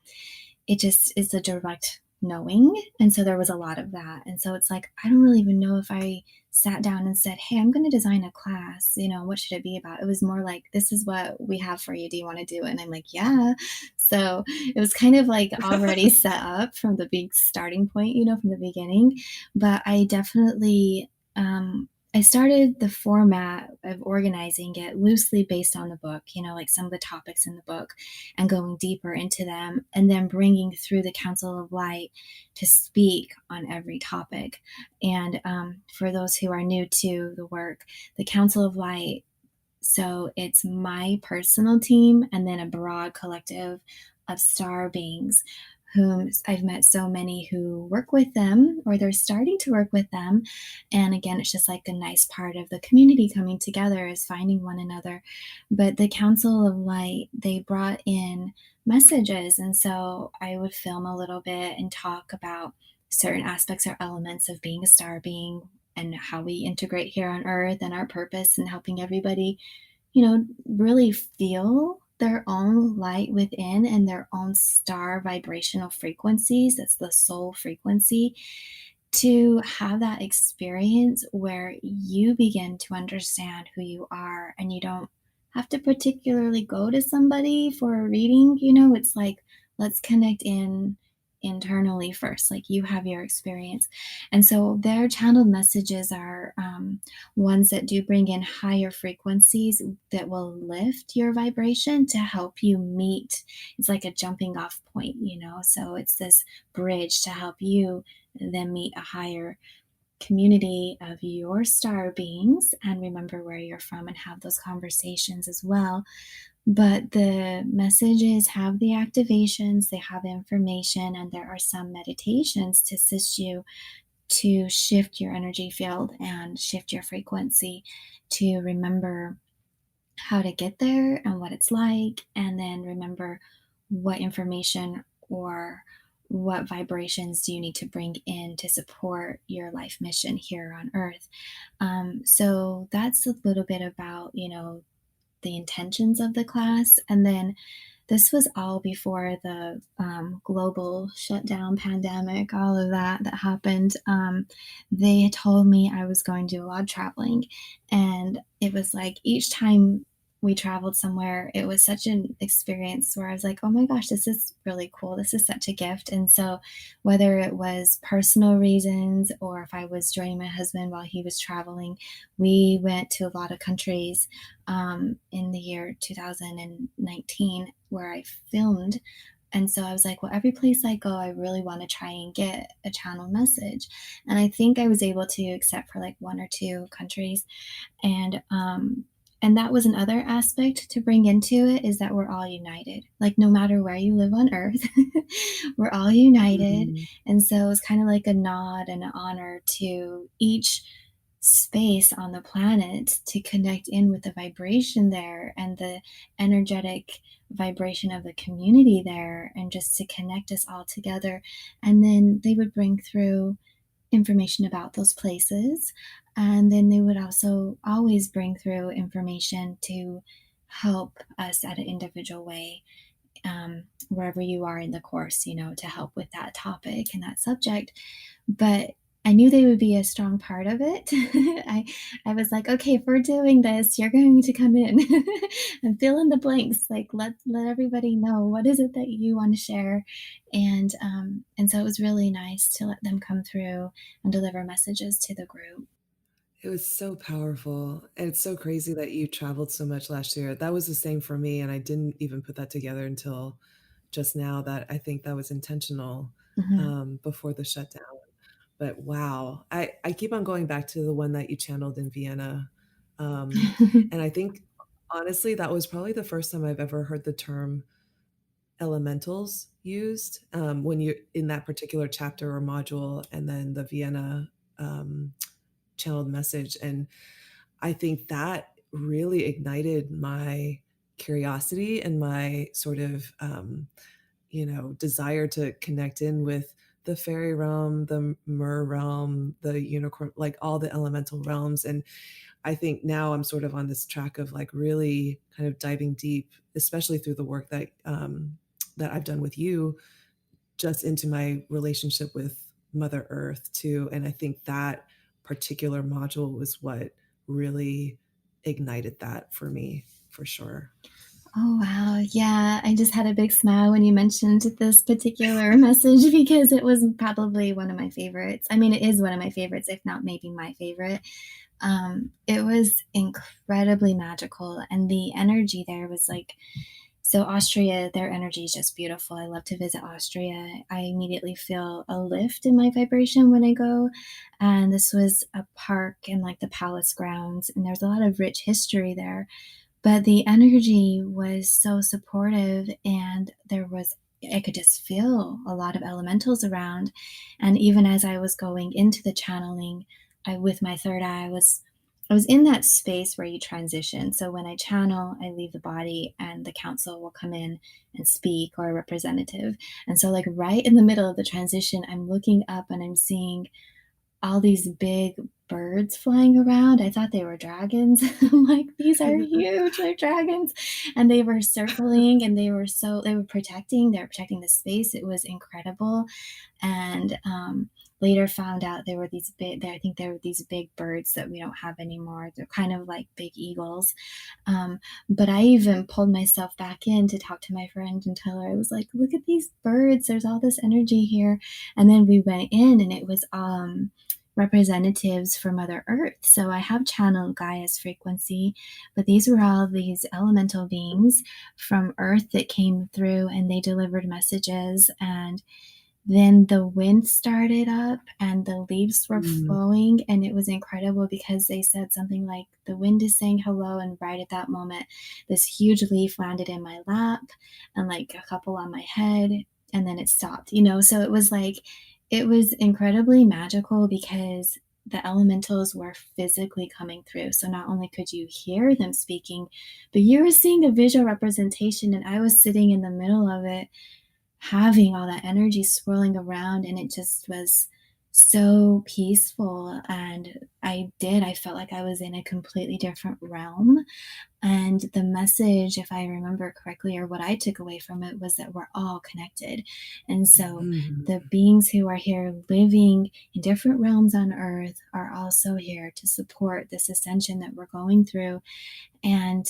it just is a direct knowing, and so there was a lot of that, and so it's like, I don't really even know if I sat down and said, "Hey, I'm gonna design a class, what should it be about?" It was more like, "This is what we have for you. Do you wanna do it?" And I'm like, "Yeah." So, it was kind of, like, already set up from the big starting point, from the beginning, but I definitely, I started the format of organizing it loosely based on the book, like some of the topics in the book, and going deeper into them, and then bringing through the Council of Light to speak on every topic. And for those who are new to the work, the Council of Light, so it's my personal team and then a broad collective of star beings whom I've met so many who work with them or they're starting to work with them. And again, it's just like a nice part of the community coming together is finding one another. But the Council of Light, they brought in messages. And so I would film a little bit and talk about certain aspects or elements of being a star being and how we integrate here on earth and our purpose and helping everybody really feel their own light within and their own star vibrational frequencies. That's the soul frequency. To have that experience where you begin to understand who you are and you don't have to particularly go to somebody for a reading. It's like, let's connect in internally first, like you have your experience. And so their channeled messages are ones that do bring in higher frequencies that will lift your vibration to help you meet. It's like a jumping off point, so it's this bridge to help you then meet a higher community of your star beings and remember where you're from and have those conversations as well. But the messages have the activations, they have information, and there are some meditations to assist you to shift your energy field and shift your frequency to remember how to get there and what it's like, and then remember what information or what vibrations do you need to bring in to support your life mission here on earth. So that's a little bit about, the intentions of the class. And then this was all before the global shutdown, pandemic, all of that happened. They had told me I was going to do a lot of traveling. And it was like each time we traveled somewhere, it was such an experience where I was like, oh my gosh, this is really cool. This is such a gift. And so, whether it was personal reasons or if I was joining my husband while he was traveling, we went to a lot of countries in the year 2019 where I filmed. And so I was like, well, every place I go, I really want to try and get a channel message. And I think I was able to, except for like one or two countries. And that was another aspect to bring into it is that we're all united. Like no matter where you live on earth, we're all united. Mhm. And so it's kind of like a nod and an honor to each space on the planet to connect in with the vibration there and the energetic vibration of the community there and just to connect us all together. And then they would bring through information about those places. And then they would also always bring through information to help us at an individual way wherever you are in the course, to help with that topic and that subject. But I knew they would be a strong part of it. I was like, okay, if we're doing this, you're going to come in and fill in the blanks. Like, let everybody know, what is it that you want to share, and so it was really nice to let them come through and deliver messages to the group. It was so powerful, and it's so crazy that you traveled so much last year. That was the same for me, and I didn't even put that together until just now, that I think that was intentional, Mhm. before the shutdown. But wow, I keep on going back to the one that you channeled in Vienna, and I think, honestly, that was probably the first time I've ever heard the term elementals used, when you're in that particular chapter or module, and then the Vienna, channeled message, and I think that really ignited my curiosity and my sort of, desire to connect in with the fairy realm, the mer realm, the unicorn, like all the elemental realms. And I think now I'm sort of on this track of like really kind of diving deep, especially through the work that I've done with you, just into my relationship with Mother Earth too. And I think that particular module was what really ignited that for me, for sure. Oh, wow. Yeah, I just had a big smile when you mentioned this particular message because it was probably one of my favorites. I mean, it is one of my favorites, if not maybe my favorite. It was incredibly magical, and the energy there was like, so Austria, their energy is just beautiful. I love to visit Austria. I immediately feel a lift in my vibration when I go. And this was a park in like the palace grounds, and there's a lot of rich history there, but the energy was so supportive, and I could just feel a lot of elementals around. And even as I was going into the channeling, with my third eye, I was in that space where you transition. So when I channel, I leave the body and the council will come in and speak, or a representative. And so like right in the middle of the transition, I'm looking up and I'm seeing all these big birds flying around. I thought they were dragons. I'm like, these are huge, they're dragons. And they were circling, and they were protecting the space. It was incredible. And later found out I think there were these big birds that we don't have anymore. They're kind of like big eagles. But I even pulled myself back in to talk to my friend and tell her, I was like, look at these birds. There's all this energy here. And then we went in, and it was representatives for Mother Earth. So I have channeled Gaia's frequency, but these were all these elemental beings from Earth that came through, and they delivered messages. And then the wind started up and the leaves were Mm. flowing, and it was incredible because they said something like, the wind is saying hello, and right at that moment this huge leaf landed in my lap and like a couple on my head, and then it stopped, so it was incredibly magical because the elementals were physically coming through. So not only could you hear them speaking, but you were seeing a visual representation, and I was sitting in the middle of it, having all that energy swirling around, and it just was so peaceful. And I felt like I was in a completely different realm. And the message, if I remember correctly, or what I took away from it, was that we're all connected. And so Mhm. the beings who are here living in different realms on earth are also here to support this ascension that we're going through. And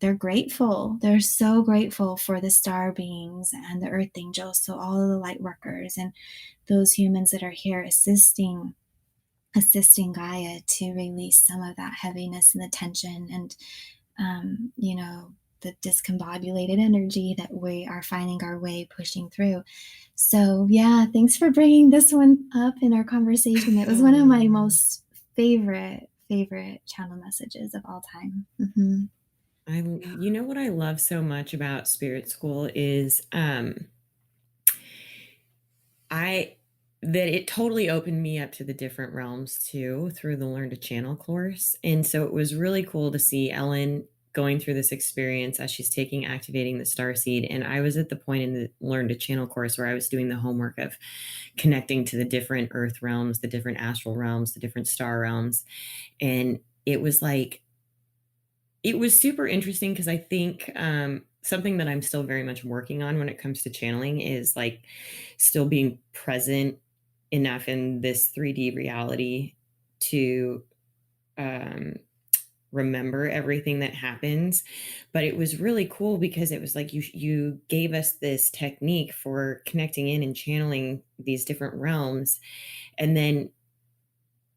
they're grateful. They're so grateful for the star beings and the earth angels. So all of the light workers and those humans that are here assisting Gaia to release some of that heaviness and the tension, and the discombobulated energy that we are finding our way pushing through. So yeah, thanks for bringing this one up in our conversation. It was one of my most favorite channel messages of all time. Mm-hmm. Yeah. You know what I love so much about Spirit School is that it totally opened me up to the different realms too through the Learn to Channel course. And so it was really cool to see Ellen going through this experience as she's activating the Starseed. And I was at the point in the Learn to Channel course where I was doing the homework of connecting to the different earth realms, the different astral realms, the different star realms. And it was super interesting because I think something that I'm still very much working on when it comes to channeling is like still being present enough in this 3D reality to um, remember everything that happens. But it was really cool because it was like you gave us this technique for connecting in and channeling these different realms, and then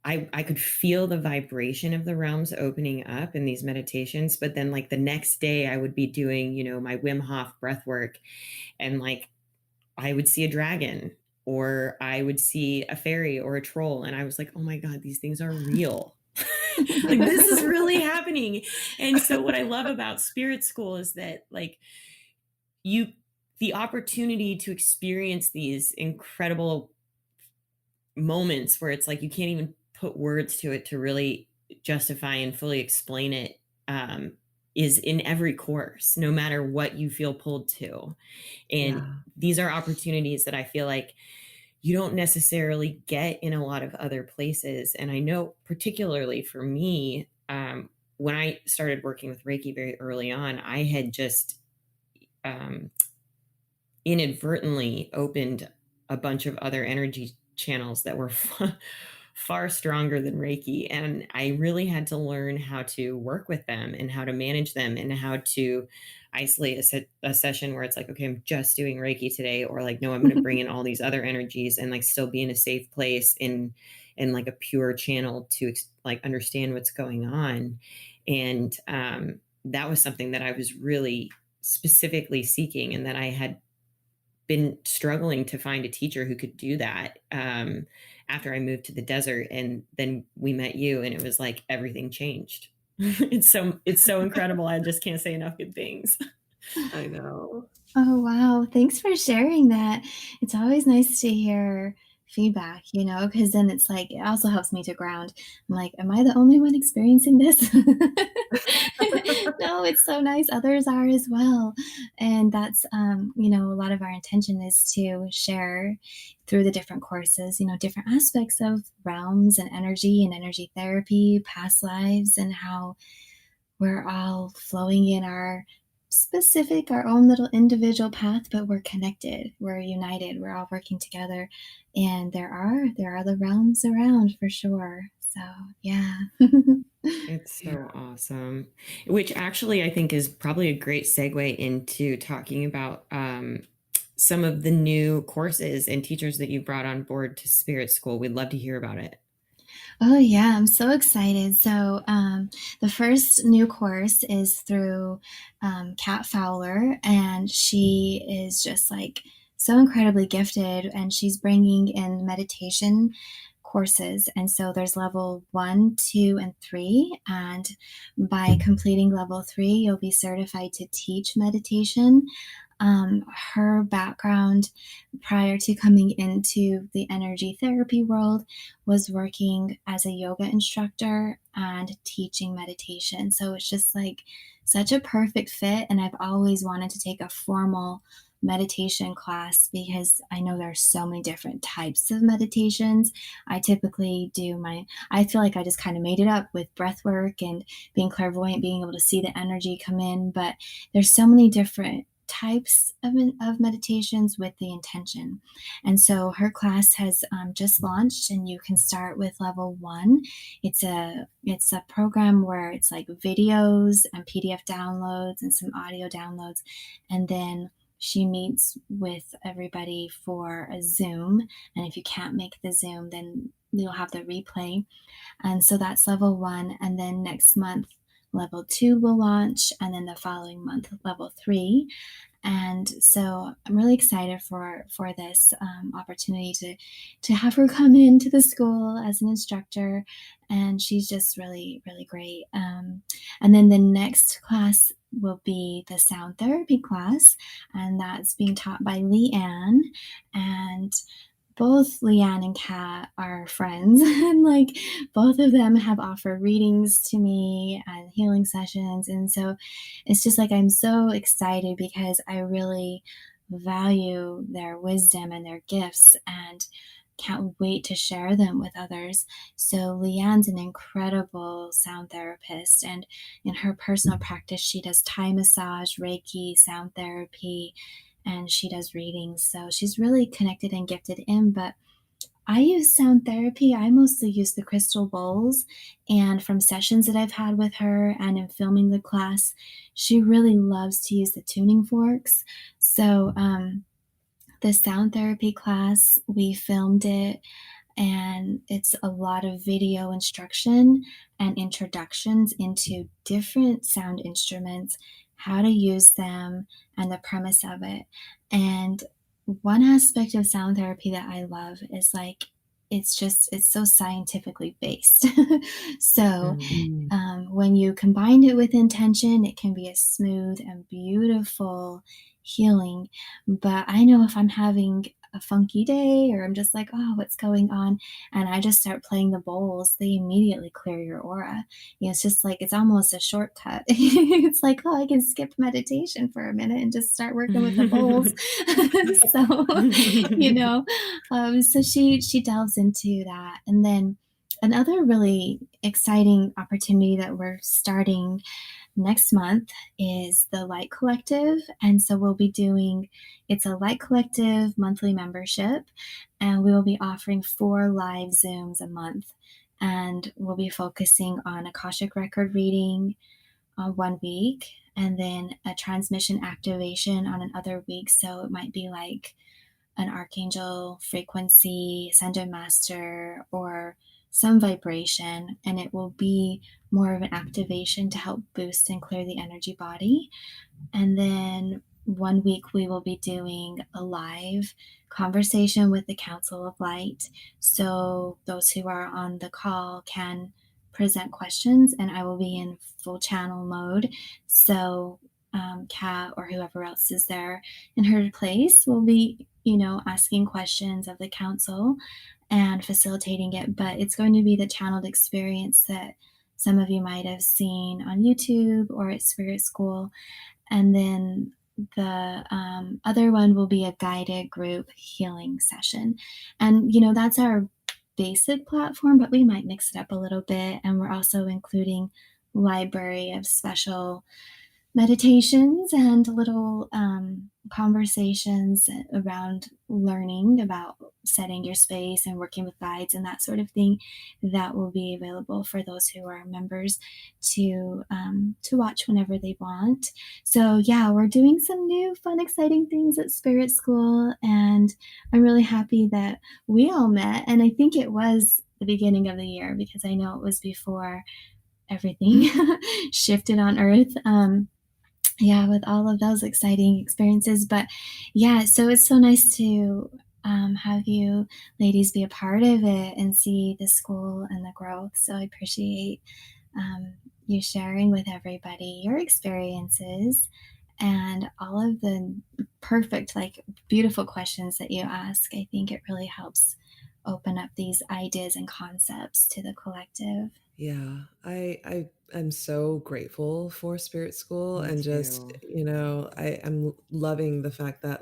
I could feel the vibration of the realms opening up in these meditations. But then like the next day I would be doing, my Wim Hof breath work, and like I would see a dragon, or I would see a fairy or a troll. And I was like, oh my God, these things are real. Like this is really happening. And so what I love about spirit school is that like the opportunity to experience these incredible moments where it's like you can't even put words to it to really justify and fully explain it, is in every course, no matter what you feel pulled to. And Yeah. these are opportunities that I feel like you don't necessarily get in a lot of other places. And I know, particularly for me, when I started working with Reiki very early on, I had just um, inadvertently opened a bunch of other energy channels that were far stronger than Reiki. And I really had to learn how to work with them and how to manage them and how to isolate a session where it's like, okay, I'm just doing Reiki today, or like, no, I'm going to bring in all these other energies and like still be in a safe place in like a pure channel to like understand what's going on. And that was something that I was really specifically seeking, and that I had been struggling to find a teacher who could do that, after I moved to the desert. And then we met you, and it was like everything changed. It's so incredible. I just can't say enough good things. I know. Oh, wow. Thanks for sharing that. It's always nice to hear feedback, because then it's like, it also helps me to ground. I'm like, am I the only one experiencing this? No, it's so nice. Others are as well. And that's, a lot of our intention is to share through the different courses, different aspects of realms and energy therapy, past lives, and how we're all flowing in our own little individual path, but we're connected, we're united, we're all working together. And there are the realms around for sure. So yeah. It's Yeah. so awesome. Which actually I think is probably a great segue into talking about some of the new courses and teachers that you brought on board to Spirit School. We'd love to hear about it. Oh yeah, I'm so excited. So the first new course is through Kat Fowler, and she is just like so incredibly gifted, and she's bringing in meditation courses. And so there's level 1, 2, and 3. And by completing level 3, you'll be certified to teach meditation. Her background prior to coming into the energy therapy world was working as a yoga instructor and teaching meditation. So it's just like such a perfect fit. And I've always wanted to take a formal meditation class because I know there are so many different types of meditations. I feel like I just kind of made it up with breath work and being clairvoyant, being able to see the energy come in. But there's so many different types of meditations with the intention. And so her class has just launched, and you can start with level 1. It's a program where it's like videos and PDF downloads and some audio downloads, and then she meets with everybody for a Zoom. And if you can't make the Zoom, then you'll have the replay. And so that's level 1. And then next month, level 2 will launch, and then the following month, level 3. And so I'm really excited for this opportunity to have her come into the school as an instructor, and she's just really, really great. And then the next class will be the sound therapy class, and that's being taught by Leanne. And both Leanne and Kat are friends, and like both of them have offered readings to me and healing sessions. And so it's just like I'm so excited because I really value their wisdom and their gifts. And can't wait to share them with others. So Leanne's an incredible sound therapist, and in her personal practice, she does Thai massage, Reiki, sound therapy, and she does readings. So she's really connected and gifted in, but I use sound therapy. I mostly use the crystal bowls. And from sessions that I've had with her and in filming the class, she really loves to use the tuning forks. So, the sound therapy class, we filmed it, and it's a lot of video instruction and introductions into different sound instruments, how to use them, and the premise of it. And one aspect of sound therapy that I love is like it's so scientifically based. So Mm. when you combine it with intention, it can be a smooth and beautiful healing. But I know if I'm having a funky day or I'm just like, oh, what's going on? And I just start playing the bowls, they immediately clear your aura. It's just like, it's almost a shortcut. It's like, oh, I can skip meditation for a minute and just start working with the bowls. So, so she delves into that. And then another really exciting opportunity that we're starting next month is the Light Collective. And so we'll be doing, it's a Light Collective monthly membership, and we will be offering 4 live Zooms a month. And we'll be focusing on Akashic record reading on one week, and then a transmission activation on another week. So it might be like an archangel frequency, ascended master, or some vibration, and it will be more of an activation to help boost and clear the energy body. And then one week we will be doing a live conversation with the Council of Light. So those who are on the call can present questions, and I will be in full channel mode. So Kat or whoever else is there in her place will be, asking questions of the council and facilitating it. But it's going to be the channeled experience that some of you might have seen on YouTube or at Spirit School. And then the other one will be a guided group healing session. And, that's our basic platform, but we might mix it up a little bit. And we're also including library of special meditations and little conversations around learning about setting your space and working with guides and that sort of thing that will be available for those who are members to watch whenever they want. So yeah, we're doing some new fun, exciting things at Spirit School, and I'm really happy that we all met. And I think it was the beginning of the year because I know it was before everything shifted on Earth. Yeah, with all of those exciting experiences. But yeah, so it's so nice to have you ladies be a part of it and see the school and the growth. So I appreciate you sharing with everybody your experiences and all of the perfect, like beautiful questions that you ask. I think it really helps open up these ideas and concepts to the collective. Yeah, I'm so grateful for Spirit School Me and just, too. I'm loving the fact that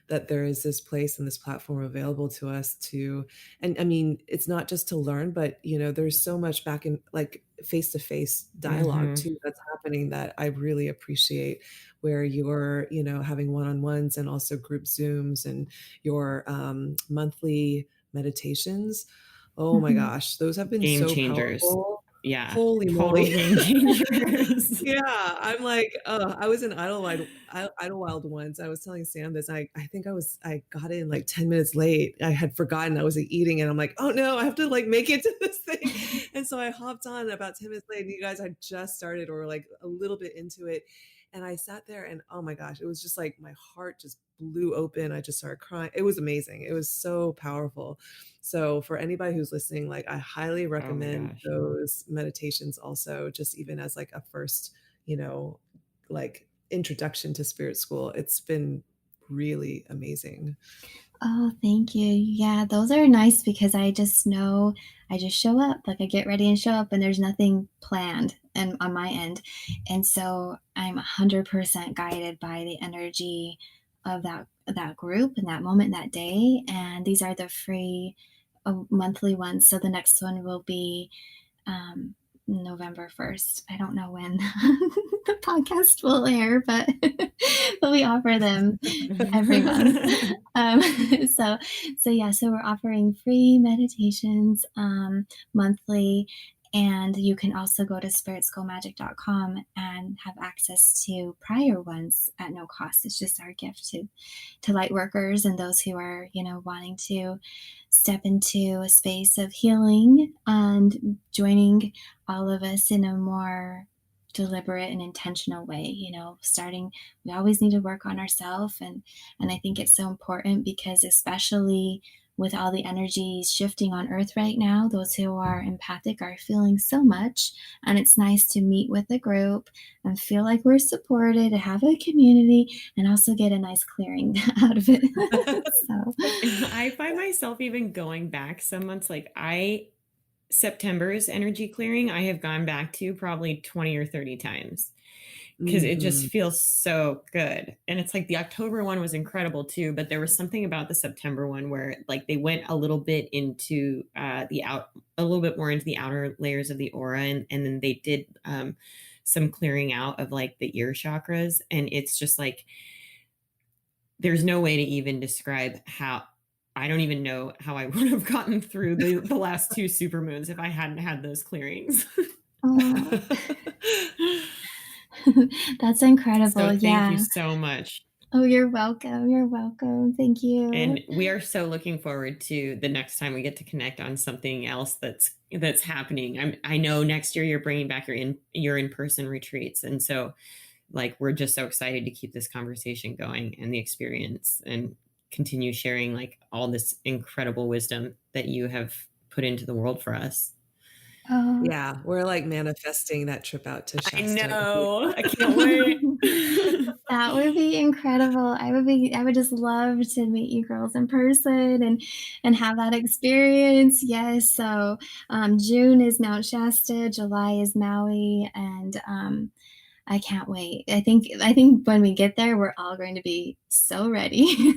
that there is this place and this platform available to us to, and I mean, it's not just to learn, but there's so much back in like face-to-face dialogue Mhm. too that's happening that I really appreciate, where you're, having one-on-ones and also group Zooms and your monthly meditations. Oh my Mhm. gosh, those have been Game so changers. powerful. Yeah. Holy Total moly. game changers. Yeah, I'm like, I was in Idlewild once. I was telling Sam this. I think I got in like 10 minutes late. I had forgotten I was eating, and I'm like, "Oh no, I have to like make it to this thing." And so I hopped on about 10 minutes late, and you guys had just started or like a little bit into it. And I sat there and oh my gosh, it was just like my heart just blew open. I just started crying. It was amazing. It was so powerful. So for anybody who's listening, like I highly Oh my recommend gosh. those meditations also, just even as like a first, you know, like introduction to Spirit School. It's been really amazing. Oh, thank you. Yeah, those are nice because I just know I just show up. Like I get ready and show up and there's nothing planned and on my end. And so I'm 100% guided by the energy of that group in that moment, that day. And these are the free monthly ones. So the next one will be November 1st. I don't know when the podcast will air, but we offer them every month. So we're offering free meditations monthly. And you can also go to spiritschoolmagic.com and have access to prior ones at no cost. It's just our gift to light workers and those who are, wanting to step into a space of healing and joining all of us in a more deliberate and intentional way. We always need to work on ourselves. And I think it's so important because especially with all the energies shifting on Earth right now, those who are empathic are feeling so much. And it's nice to meet with a group and feel like we're supported, to have a community, and also get a nice clearing out of it. So I find myself even going back some months, September's energy clearing, I have gone back to probably 20 or 30 times. Because it just feels so good. And it's like the October one was incredible too, but there was something about the September one where they went a little bit into a little bit more into the outer layers of the aura. And then they did some clearing out of the ear chakras. And it's just there's no way to even describe how, I don't even know how I would have gotten through the last two supermoons if I hadn't had those clearings. Oh. That's incredible. So thank you so much. Oh, you're welcome. You're welcome. Thank you. And we are so looking forward to the next time we get to connect on something else that's happening. I know next year you're bringing back your in-person retreats. And so we're just so excited to keep this conversation going and the experience and continue sharing all this incredible wisdom that you have put into the world for us. Oh. Yeah, we're manifesting that trip out to Shasta. I know. I can't wait. That would be incredible. I would just love to meet you girls in person and have that experience. Yes. So June is Mount Shasta, July is Maui, and I can't wait. I think when we get there, we're all going to be so ready.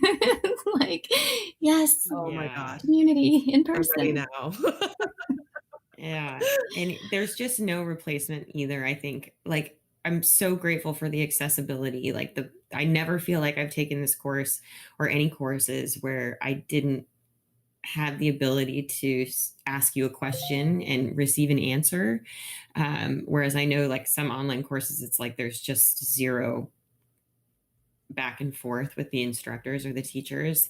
Yes. Oh my gosh. Community in person. I'm ready now. Yeah. And there's just no replacement either. I think I'm so grateful for the accessibility. I never feel like I've taken this course or any courses where I didn't have the ability to ask you a question and receive an answer. Whereas I know some online courses, it's there's just zero back and forth with the instructors or the teachers.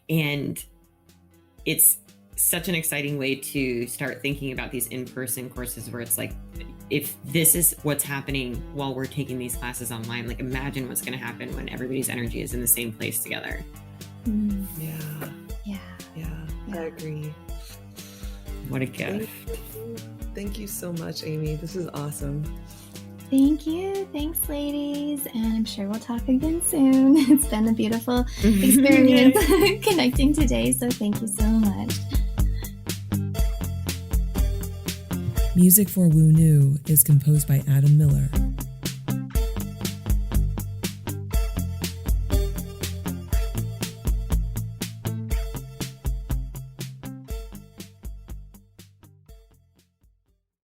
And it's such an exciting way to start thinking about these in-person courses where it's if this is what's happening while we're taking these classes online, imagine what's going to happen when everybody's energy is in the same place together. Yeah. I agree. What a gift. Thank you so much, Amy. This is awesome. Thank you. Thanks, ladies. And I'm sure we'll talk again soon. It's been a beautiful experience connecting today. So thank you so much. Music for Woo New is composed by Adam Miller.